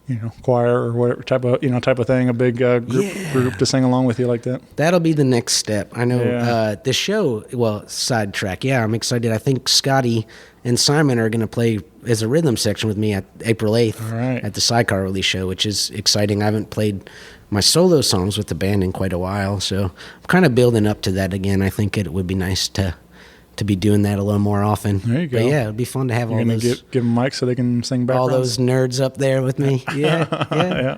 you know, choir or whatever type of thing, a big group to sing along with you like that. That'll be the next step. I know Yeah. the show, well, sidetrack. Yeah, I'm excited. I think Scotty and Simon are going to play as a rhythm section with me at April 8th All right. at the Sidecar Release show, which is exciting. I haven't played my solo songs with the band in quite a while, so I'm kind of building up to that again. I think it would be nice to be doing that a little more often. There you go. But yeah, it'd be fun to have You're all gonna those give them mics so they can sing backgrounds. all those nerds up there with me. Yeah, yeah.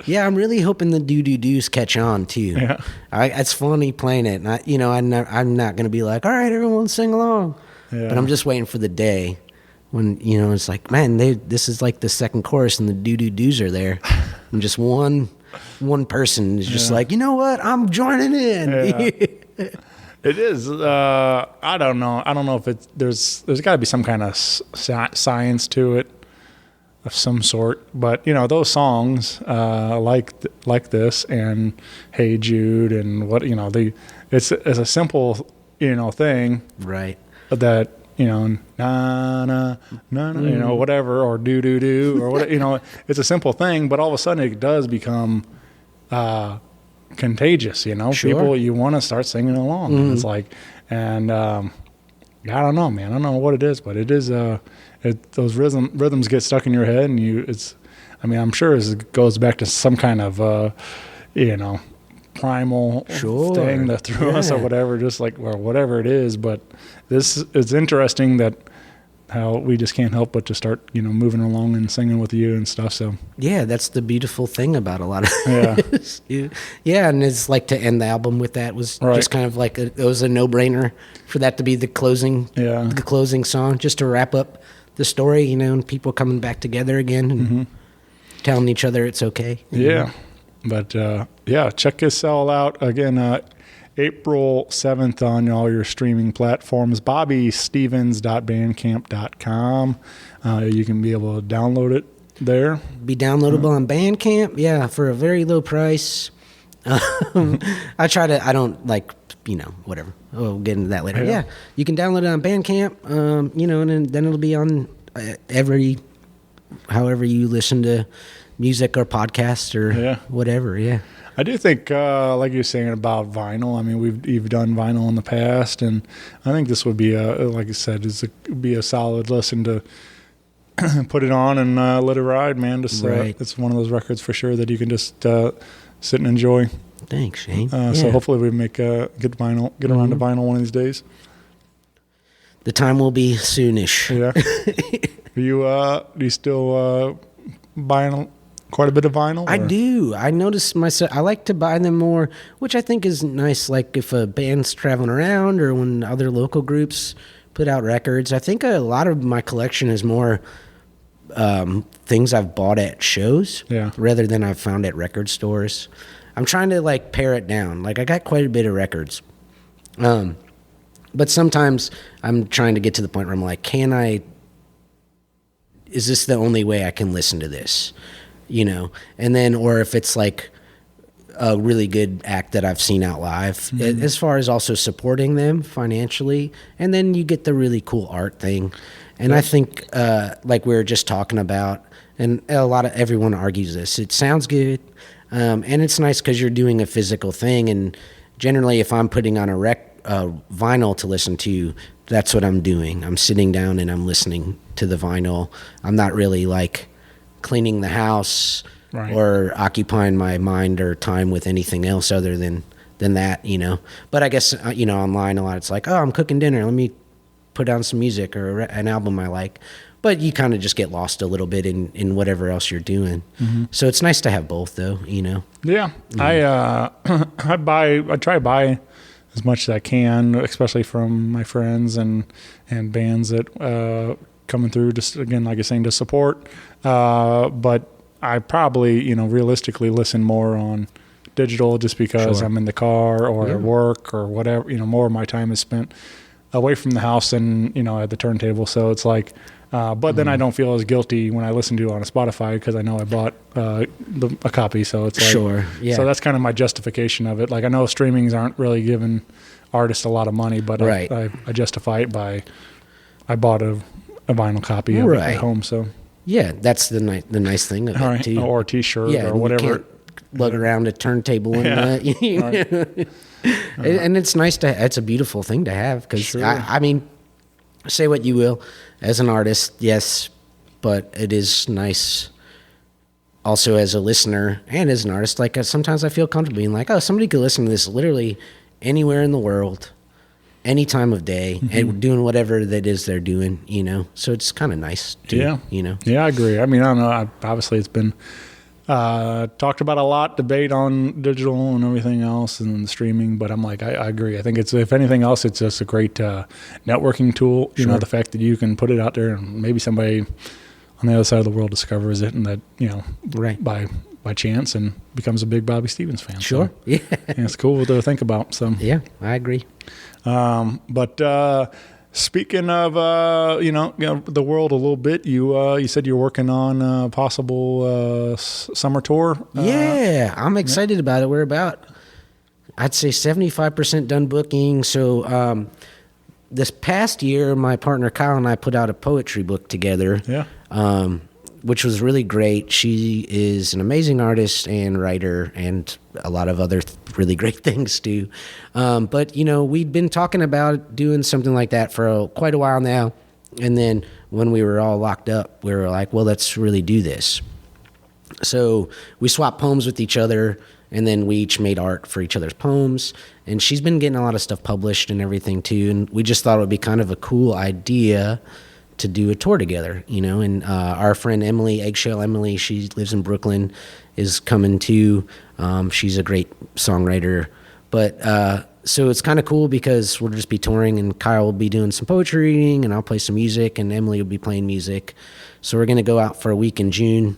Yeah, I'm really hoping the doo-doo-doos catch on too. Yeah. It's funny playing it. And I'm not going to be like, all right, everyone sing along. Yeah. But I'm just waiting for the day when, you know, it's like, man, this is like the second chorus and the doo-doo-doos are there. And just one person is just like, you know what? I'm joining in. Yeah. It is. I don't know. I don't know if there's got to be some kind of science to it of some sort. But you know, those songs like this and Hey Jude and what, you know, it's a simple, you know, thing Right. that, you know, na na na na, you know, whatever, or do do do or what, you know, it's a simple thing, but all of a sudden it does become contagious, you know. Sure. People, you want to start singing along. And it's like, and I don't know, man. I don't know what it is, but it is. Those rhythms get stuck in your head, and I mean, I'm sure it goes back to some kind of, you know, primal thing that threw us or whatever, just like, or whatever it is. But it's interesting that how we just can't help but to start, you know, moving along and singing with you and stuff. So Yeah, that's the beautiful thing about a lot of Yeah. this. Yeah, and it's like to end the album with that was Right. just kind of like it was a no-brainer for that to be the closing song, just to wrap up the story, you know, and people coming back together again and telling each other it's okay. Yeah. But yeah, check this all out again. April 7th on all your streaming platforms. BobbyStevens.bandcamp.com. You can be able to download it there. Be downloadable on Bandcamp, yeah, for a very low price. I don't like, you know, whatever. We'll get into that later. Yeah. Yeah, you can download it on Bandcamp, you know, and then it'll be on however you listen to music or podcasts or whatever, yeah. I do think, like you're saying about vinyl, I mean, we've done vinyl in the past, and I think this would be, like I said, be a solid listen to put it on and let it ride, man. Just Right. it's one of those records for sure that you can just sit and enjoy. Thanks, Shane. So hopefully we make get around to vinyl one of these days. The time will be soonish. Yeah. Do you still buy quite a bit of vinyl? I do. I notice myself. I like to buy them more, which I think is nice. Like if a band's traveling around or when other local groups put out records. I think a lot of my collection is more things I've bought at shows rather than I've found at record stores. I'm trying to like pare it down. Like I got quite a bit of records. But sometimes I'm trying to get to the point where I'm like, is this the only way I can listen to this? You know? And then, or if it's like a really good act that I've seen out live, as far as also supporting them financially. And then you get the really cool art thing. And I think, like we were just talking about, and everyone argues this, it sounds good. And it's nice because you're doing a physical thing. And generally, if I'm putting on a vinyl to listen to, that's what I'm doing. I'm sitting down and I'm listening to the vinyl. I'm not really like cleaning the house or occupying my mind or time with anything else other than that, you know. But I guess, you know, online a lot, it's like, oh, I'm cooking dinner. Let me put down some music or an album I like. But you kind of just get lost a little bit in whatever else you're doing. So it's nice to have both, though, you know. Yeah. I try to buy as much as I can, especially from my friends and bands that coming through, just again, like I was saying, to support. But I probably, you know, realistically listen more on digital just because I'm in the car or at work or whatever. You know, more of my time is spent away from the house and, you know, at the turntable. So it's like, but then I don't feel as guilty when I listen to it on a Spotify because I know I bought a copy. So it's like, so that's kind of my justification of it. Like I know streamings aren't really giving artists a lot of money, but I justify it by I bought a vinyl copy of it at home. So yeah, that's the nice thing of it too. Or a T-shirt or whatever. You can't lug around a turntable and and it's nice it's a beautiful thing to have because I mean, say what you will, as an artist, yes, but it is nice also as a listener and as an artist. Like sometimes I feel comfortable being like, oh, somebody could listen to this literally anywhere in the world, any time of day, and doing whatever that is they're doing, you know. So it's kind of nice too, you know. Yeah, I agree. I mean, I don't know. Obviously, it's been talked about a lot, debate on digital and everything else and streaming, but I'm like, I agree. I think it's, if anything else, it's just a great networking tool. You know, the fact that you can put it out there and maybe somebody on the other side of the world discovers it and that, you know, by chance and becomes a big Bobby Stevens fan. So, yeah, it's cool to think about. So yeah, I agree. But speaking of you know the world a little bit, you said you're working on a possible summer tour. Yeah, I'm excited about it. We're about, I'd say 75% done booking. So this past year, my partner Kyle and I put out a poetry book together. Which was really great. She is an amazing artist and writer and a lot of other really great things too. But, you know, we'd been talking about doing something like that for quite a while now. And then when we were all locked up, we were like, well, let's really do this. So we swapped poems with each other, and then we each made art for each other's poems. And she's been getting a lot of stuff published and everything too. And we just thought it would be kind of a cool idea to do a tour together, you know. And our friend Emily, Eggshell Emily, she lives in Brooklyn, is coming too. She's a great songwriter. But so it's kind of cool because we'll just be touring, and Kyle will be doing some poetry reading, and I'll play some music, and Emily will be playing music. So we're going to go out for a week in June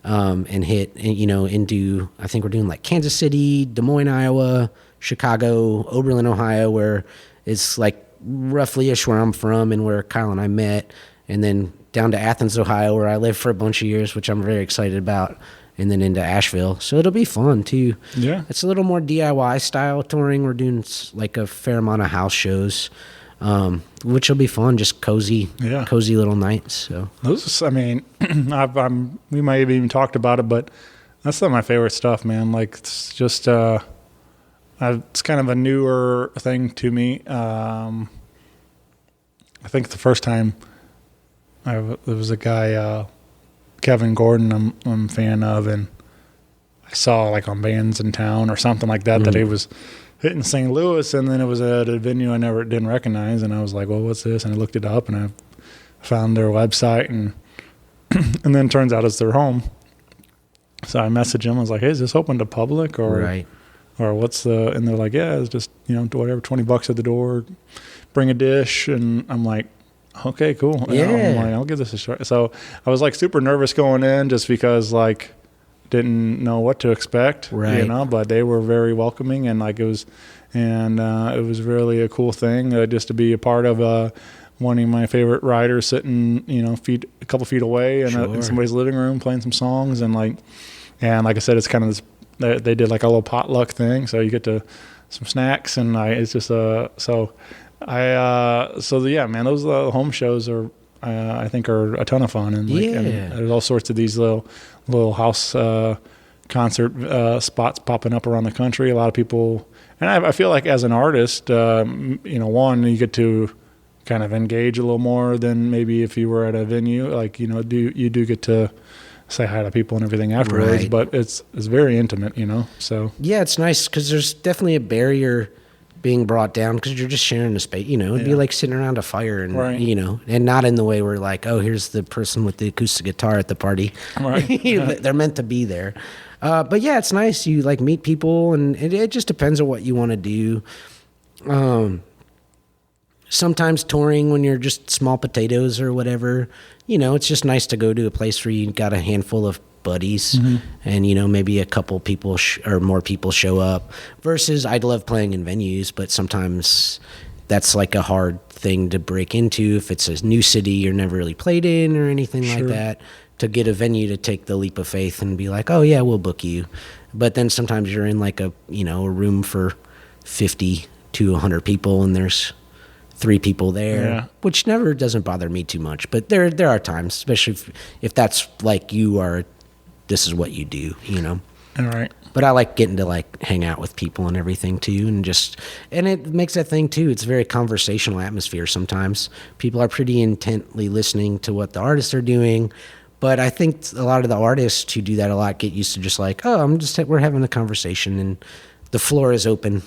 and hit, you know, into, I think we're doing like Kansas City, Des Moines, Iowa, Chicago, Oberlin, Ohio, where it's like roughly-ish where I'm from and where Kyle and I met, and then down to Athens, Ohio, where I lived for a bunch of years, which I'm very excited about, and then into Asheville. So it'll be fun, too. Yeah. It's a little more DIY style touring. We're doing like a fair amount of house shows, which will be fun, just cozy little nights. So those, I mean, we might have even talked about it, but that's some of my favorite stuff, man. Like, it's just... it's kind of a newer thing to me. I think the first time there was a guy, Kevin Gordon, I'm a fan of, and I saw like on Bands in Town or something like that, that he was hitting St. Louis, and then it was at a venue I didn't recognize, and I was like, well, what's this? And I looked it up, and I found their website, and and then turns out it's their home. So I messaged them. I was like, hey, is this open to public, or what's the? And they're like, yeah, it's just whatever, $20 at the door, bring a dish, and I'm like, okay, cool. Yeah, I'm like, I'll give this a shot. So I was like super nervous going in, just because like didn't know what to expect, but they were very welcoming, and like it was really a cool thing just to be a part of one of my favorite writers sitting a couple feet away in somebody's living room playing some songs, and like I said, it's kind of this, they did like a little potluck thing, so you get to some snacks, and it's just so yeah, man, those home shows are I think are a ton of fun, and and there's all sorts of these little house concert spots popping up around the country. A lot of people, and I feel like as an artist, one, you get to kind of engage a little more than maybe if you were at a venue. Like you do get to say hi to people and everything afterwards, but it's very intimate, So yeah, it's nice because there's definitely a barrier being brought down because you're just sharing the space. It'd be like sitting around a fire, and and not in the way where like, oh, here's the person with the acoustic guitar at the party. Right. They're meant to be there. But yeah, it's nice. You like meet people, and it just depends on what you want to do. Sometimes touring when you're just small potatoes or whatever, it's just nice to go to a place where you got a handful of buddies, and maybe a couple people or more people show up, versus I'd love playing in venues, but sometimes that's like a hard thing to break into if it's a new city you're never really played in or anything like that, to get a venue to take the leap of faith and be like, oh yeah, we'll book you. But then sometimes you're in like a room for 50 to 100 people, and there's 3 people there, which never doesn't bother me too much. But there are times, especially if that's like this is what you do, All right. But I like getting to like hang out with people and everything too, and it makes that thing too. It's a very conversational atmosphere. Sometimes people are pretty intently listening to what the artists are doing, but I think a lot of the artists who do that a lot get used to just like, oh, we're having a conversation, and the floor is open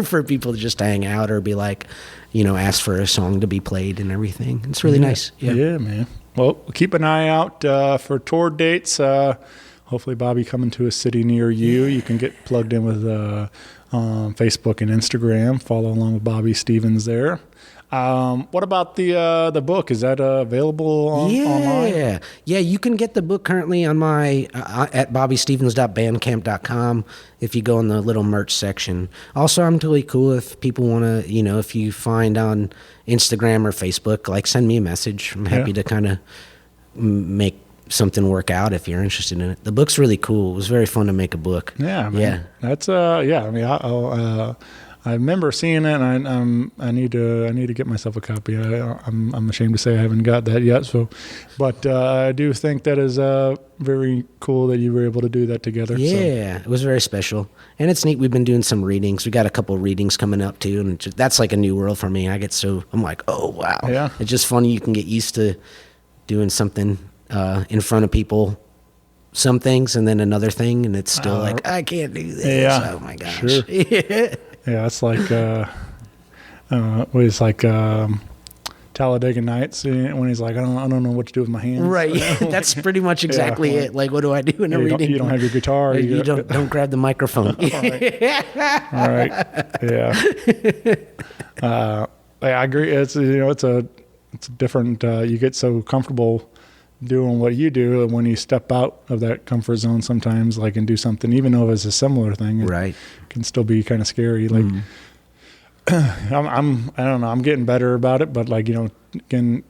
for people to just hang out or be like, ask for a song to be played and everything. It's really nice. Yeah, man. Well, keep an eye out for tour dates. Hopefully Bobby coming to a city near you. You can get plugged in with Facebook and Instagram. Follow along with Bobby Stevens there. What about the book? Is that available online? Yeah, you can get the book currently on my at bobbystevens.bandcamp.com if you go in the little merch section. Also, I'm totally cool if people want to, if you find on Instagram or Facebook, like send me a message. I'm happy to kind of make something work out if you're interested in it. The book's really cool. It was very fun to make a book. Yeah, man. Yeah. That's I mean, I remember seeing it, and I need to get myself a copy. I'm ashamed to say I haven't got that yet. But I do think that is very cool that you were able to do that together. Yeah, it was very special, and it's neat. We've been doing some readings. We got a couple of readings coming up too, and that's like a new world for me. I'm like, oh wow. Yeah. It's just funny. You can get used to doing something in front of people. Some things, and then another thing, and it's still like, I can't do this. Yeah. Oh my gosh. Sure. Yeah, it's like Talladega Nights when he's like, I don't know what to do with my hands. Right. That's pretty much exactly it. Like, what do I do in a reading? You don't have your guitar. You don't grab the microphone. All right. Yeah. I agree. It's a different. You get so comfortable doing what you do, and when you step out of that comfort zone sometimes, like, and do something, even though it's a similar thing, it can still be kind of scary. Like, I don't know, I'm getting better about it, but like, again,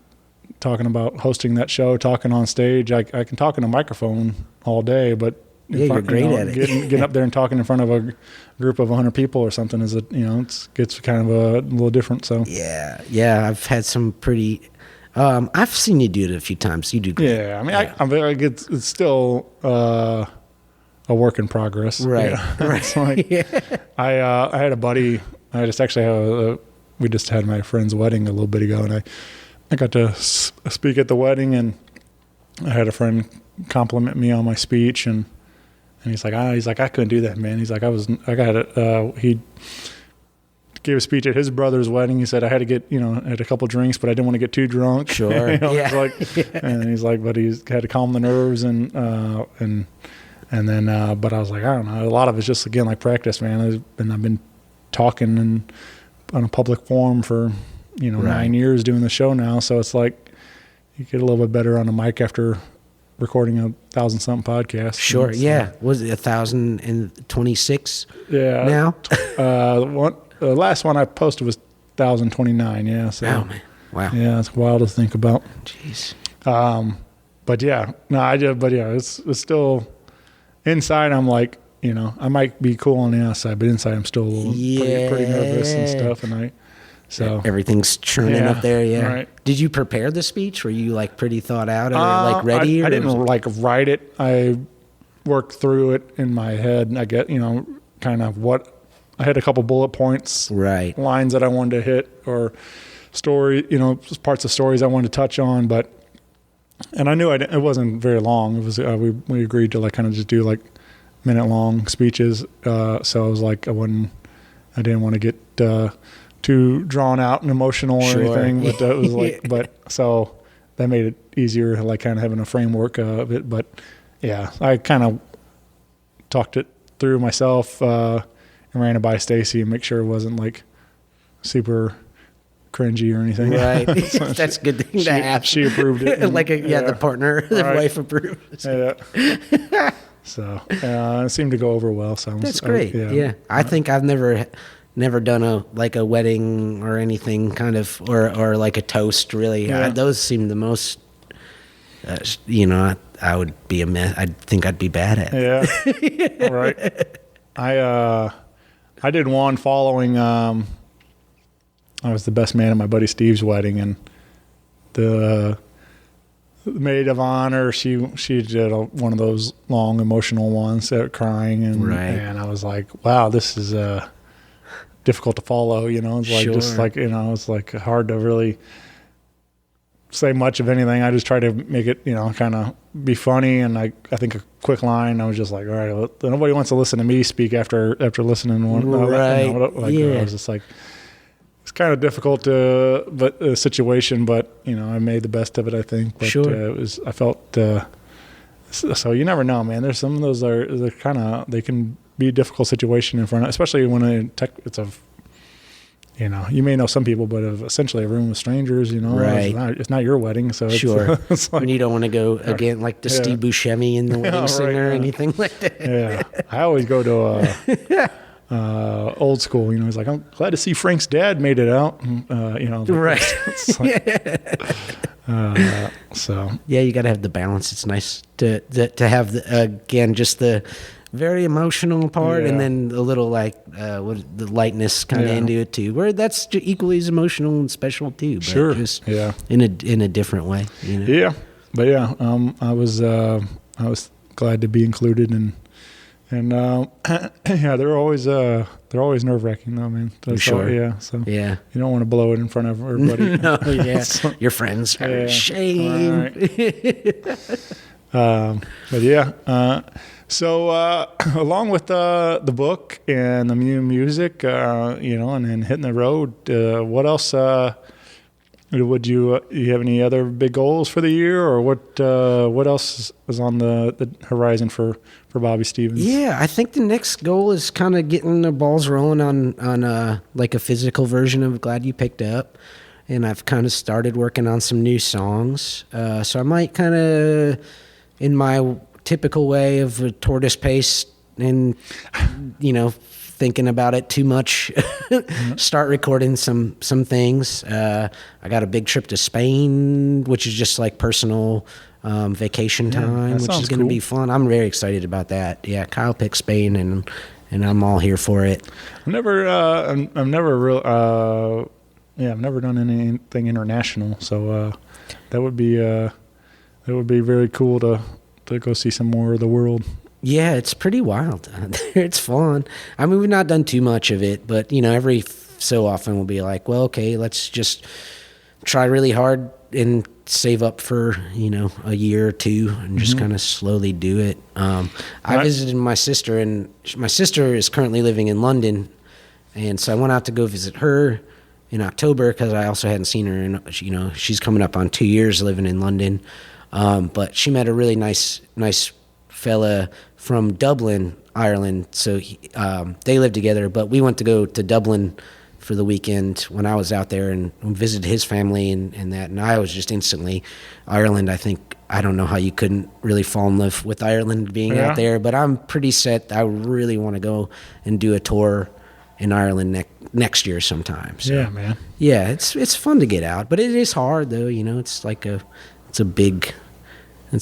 talking about hosting that show, talking on stage, I can talk in a microphone all day, but you're great at it. Getting up there and talking in front of a group of 100 people or something is it gets kind of a little different. So yeah, I've had some pretty. I've seen you do it a few times. You do great. Yeah, I mean, I'm very. It's still a work in progress. Right. Right. It's like, I had a buddy. We just had my friend's wedding a little bit ago, and I got to speak at the wedding, and I had a friend compliment me on my speech, and he's like, I couldn't do that, man. He's like, gave a speech at his brother's wedding. He said I had to get, had a couple drinks, but I didn't want to get too drunk. Sure. He's like, and he's like, but he's had to calm the nerves and then, but I was like, I don't know. A lot of it's just, again, like practice, man. I've been talking on a public forum for, 9 years doing the show now. So it's like you get a little bit better on the mic after recording 1,000-something podcasts. Sure. Yeah. Was it 1,026? Yeah. Now? The last one I posted was 1,029. Yeah. So, oh, man. Wow. Yeah. It's wild to think about. Jeez. But yeah, it's still inside. I'm like, I might be cool on the outside, but inside I'm still a little pretty nervous and stuff. And so everything's churning up there. Yeah. Right. Did you prepare the speech? Were you like pretty thought out or like ready? I didn't like write it. I worked through it in my head. I get, kind of what I had a couple bullet points, right? Lines that I wanted to hit or story, parts of stories I wanted to touch on, and I knew it wasn't very long. It was, we agreed to like kind of just do like minute-long speeches. So I was like, I didn't want to get too drawn out and emotional or anything. But it was like, so that made it easier, like kind of having a framework of it. But yeah, I kind of talked it through myself and ran it by Stacy and make sure it wasn't like super cringy or anything. Right. So that's a good thing to have. She approved it. The partner, the wife approved. Yeah. So it seemed to go over well. So that's great. Yeah. I think I've never done a wedding or anything kind of, or like a toast really. Yeah. Those seem the most, I would be a mess. I think I'd be bad at. Yeah. Right. I did one following, I was the best man at my buddy Steve's wedding, and the maid of honor, she did one of those long emotional ones, crying, and I was like, wow, this is difficult to follow. It's like just like it's like hard to really say much of anything. I just try to make it kind of be funny, and I think a quick line. I was just like, all right, well, nobody wants to listen to me speak after listening to one. Right. I was just like. It's kind of difficult situation, but I made the best of it, I think. But sure. I felt so you never know, man. There's some of those they can be a difficult situation in front of, especially when it's a you may know some people, but essentially a room of strangers, right. It's not your wedding, so sure. It's like, and you don't want to go again like the Steve Buscemi in the wedding singer or anything like that. Yeah, I always go to old school. He's like, I'm glad to see Frank's dad made it out. Right. So yeah, you got to have the balance. It's nice to have again just the very emotional part, and then a little like the lightness kind of into it too, where that's equally as emotional and special too. But sure. Just in a different way. Yeah, but I was glad to be included and they're always nerve-wracking though, man. Sure. You don't want to blow it in front of everybody. No, your friends are ashamed. Right. But yeah, so along with the book and the new music, and then hitting the road, what else? Would you have any other big goals for the year, or what else is on the horizon for Bobby Stevens? Yeah, I think the next goal is kind of getting the balls rolling on like a physical version of Glad You Picked Up, and I've kind of started working on some new songs. So I might kind of, in my typical way of a tortoise pace, and thinking about it too much, start recording some things. I got a big trip to Spain, which is just like personal vacation time, which is going to be fun. I'm very excited about that. Yeah, Kyle picked Spain, and I'm all here for it. I've never done anything international, so that would be very cool to go see some more of the world. Yeah, it's pretty wild out there. It's fun. I mean, we've not done too much of it, but, every so often we'll be like, well, okay, let's just try really hard and save up for, a year or two and just kind of slowly do it. I visited my sister, and my sister is currently living in London, And so I went out to go visit her in October because I also hadn't seen her. And she's coming up on 2 years living in London. But she met a really nice fella from Dublin, Ireland. So they lived together. But we went to go to Dublin for the weekend when I was out there and visited his family and that. And I was just instantly Ireland. I don't know how you couldn't really fall in love with Ireland being out there. But I'm pretty set. I really want to go and do a tour in Ireland next year sometime. So, yeah, man. Yeah, it's fun to get out, but it is hard though. It's like it's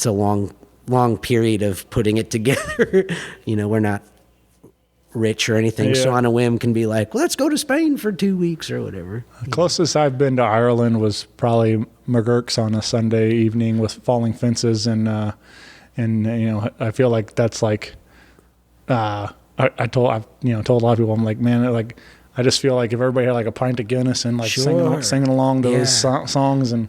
a long period of putting it together. We're not rich or anything, so on a whim can be like, let's go to Spain for 2 weeks or whatever. The closest I've been to Ireland was probably McGurk's on a Sunday evening with falling fences, and I feel like that's like I've told a lot of people, I'm like, man, like I just feel like if everybody had like a pint of Guinness and like singing along those songs and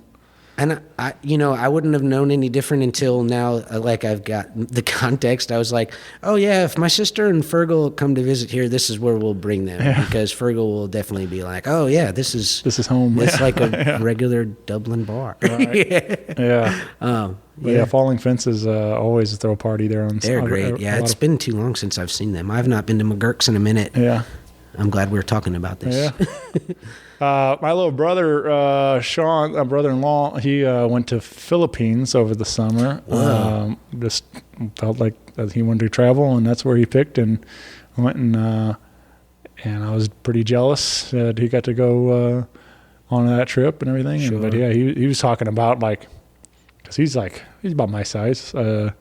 I wouldn't have known any different until now. Like I've got the context. I was like, oh yeah, if my sister and Fergal come to visit here, this is where we'll bring them because Fergal will definitely be like, oh yeah, this is home. It's like a regular Dublin bar. Right. Yeah. Falling Fences always throw a party there on. They're great. Yeah, it's been too long since I've seen them. I've not been to McGurk's in a minute. Yeah. I'm glad we're talking about this. Yeah. My little brother, Sean, brother-in-law, he went to Philippines over the summer. Just felt like he wanted to travel, and that's where he picked, and went and I was pretty jealous that he got to go on that trip and everything. Sure. But yeah, he was talking about like, because he's about my size, but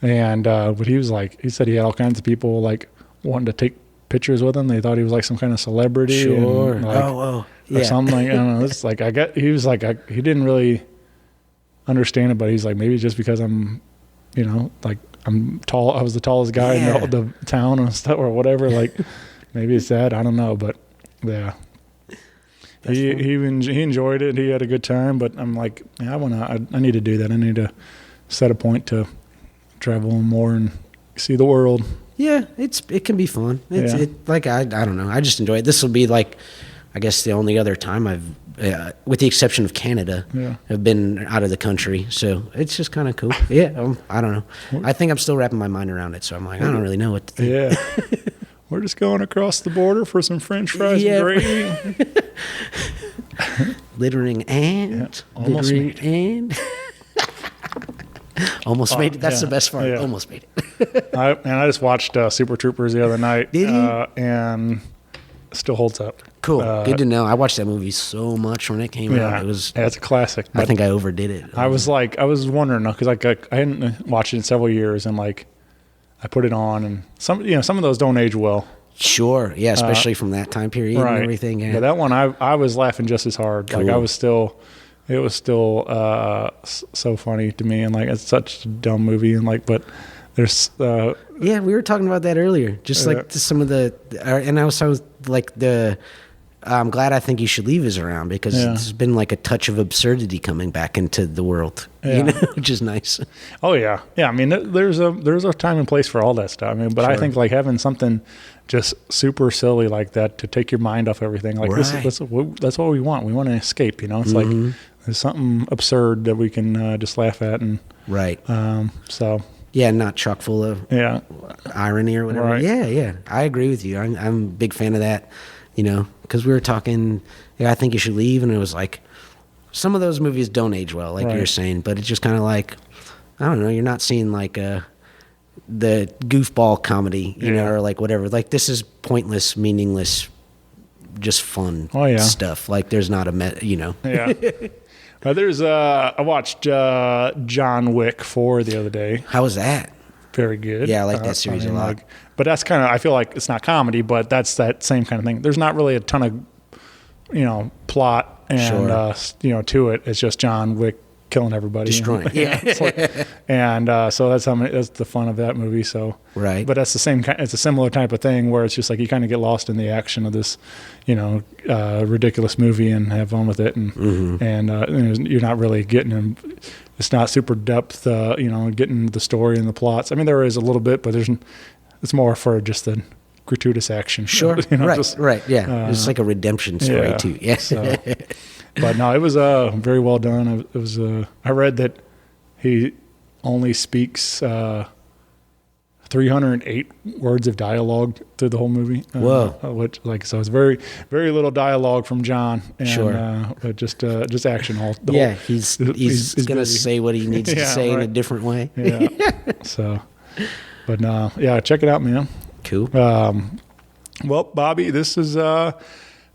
he said he had all kinds of people like wanting to take pictures with him. They thought he was like some kind of celebrity. Sure. And like, or something like, I don't know. It's like he was like he didn't really understand it, but he's like, maybe just because I'm, like I'm tall. I was the tallest guy in the town and stuff or whatever. Like maybe it's that. I don't know, but yeah. He enjoyed it. He had a good time, but I'm like, yeah, I need to do that. I need to set a point to travel more and see the world. Yeah, it can be fun. I don't know. I just enjoy it. This will be like, I guess the only other time I've, with the exception of Canada, have been out of the country. So it's just kind of cool. Yeah, I don't know. I think I'm still wrapping my mind around it. So I'm like, I don't really know what to think. Yeah. We're just going across the border for some French fries and gravy. Littering and almost littering and. Almost made it. That's the best part. Yeah. Almost made it. I just watched Super Troopers the other night. Did you? And still holds up. Cool. Good to know. I watched that movie so much when it came out. It was. Yeah, it's a classic. I think I overdid it. I was wondering because I hadn't watched it in several years, and like I put it on, and some of those don't age well. Sure. Yeah, especially from that time period and everything. Yeah. But that one I was laughing just as hard. Cool. Like it was still so funny to me, and like it's such a dumb movie, and like, but there's we were talking about that earlier, just like some of the and I was like I'm glad I Think You Should Leave is around because there's been like a touch of absurdity coming back into the world, which is nice. Oh yeah. I mean, there's a time and place for all that stuff. I mean, but I think like having something just super silly like that to take your mind off everything, like that's what we want. We want to escape. It's like there's something absurd that we can just laugh at and so. Yeah, not chock full of irony or whatever. Right. Yeah. I agree with you. I'm a big fan of that. Because we were talking, I Think You Should Leave, and it was like, some of those movies don't age well, like you were saying, but it's just kind of like, I don't know, you're not seeing like the goofball comedy, or like whatever. Like, this is pointless, meaningless, just fun stuff. Like, there's not Yeah. There's, I watched John Wick 4 the other day. How was that? Very good. Yeah, I like that series a lot. But that's kind of, I feel like it's not comedy, but that's that same kind of thing. There's not really a ton of, plot and, to it. It's just John Wick killing everybody. Destroying. So that's that's the fun of that movie. So, right. But that's the same it's a similar type of thing where it's just like you kind of get lost in the action of this, ridiculous movie and have fun with it. And, you're not really getting it's not super depth, getting the story and the plots. I mean, there is a little bit, but it's more for just the gratuitous action. Sure. Right. just, right. Yeah. It's like a redemption story too. Yeah. So, but no, it was very well done. It was. I read that he only speaks 308 words of dialogue through the whole movie. Whoa! Which so it's very very little dialogue from John. And, sure. But just action all. He's gonna busy. say what he needs to say in a different way. Yeah. So, but no, check it out, man. Cool. Well, Bobby, this has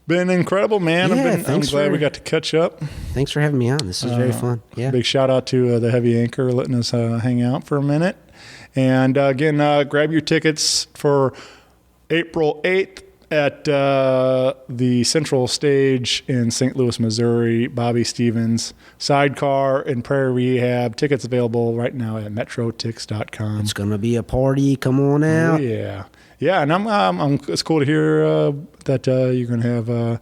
been incredible, man. I'm glad we got to catch up. Thanks for having me on. This was very fun. Yeah. Big shout out to the Heavy Anchor letting us hang out for a minute. And again, grab your tickets for April 8th at the Central Stage in St. Louis, Missouri. Bobby Stevens, Sidecar, and Prairie Rehab. Tickets available right now at metrotix.com. It's going to be a party. Come on out. Oh, yeah. Yeah, and it's cool to hear that you're going to have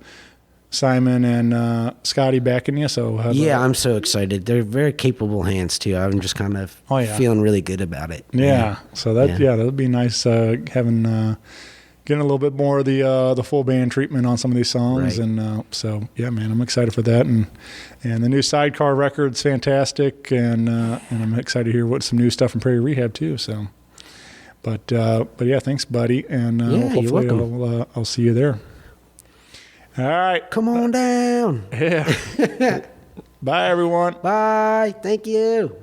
Simon and Scotty backing you. So I'm so excited. They're very capable hands too. I'm just kind of feeling really good about it. Yeah. So that'd be nice having getting a little bit more of the full band treatment on some of these songs. Right. And so man, I'm excited for that. And the new Sidecar record's fantastic. And I'm excited to hear what some new stuff from Prairie Rehab too. So. But yeah, thanks, buddy, and hopefully I'll see you there. All right, come on down. Yeah. Bye, everyone. Bye. Thank you.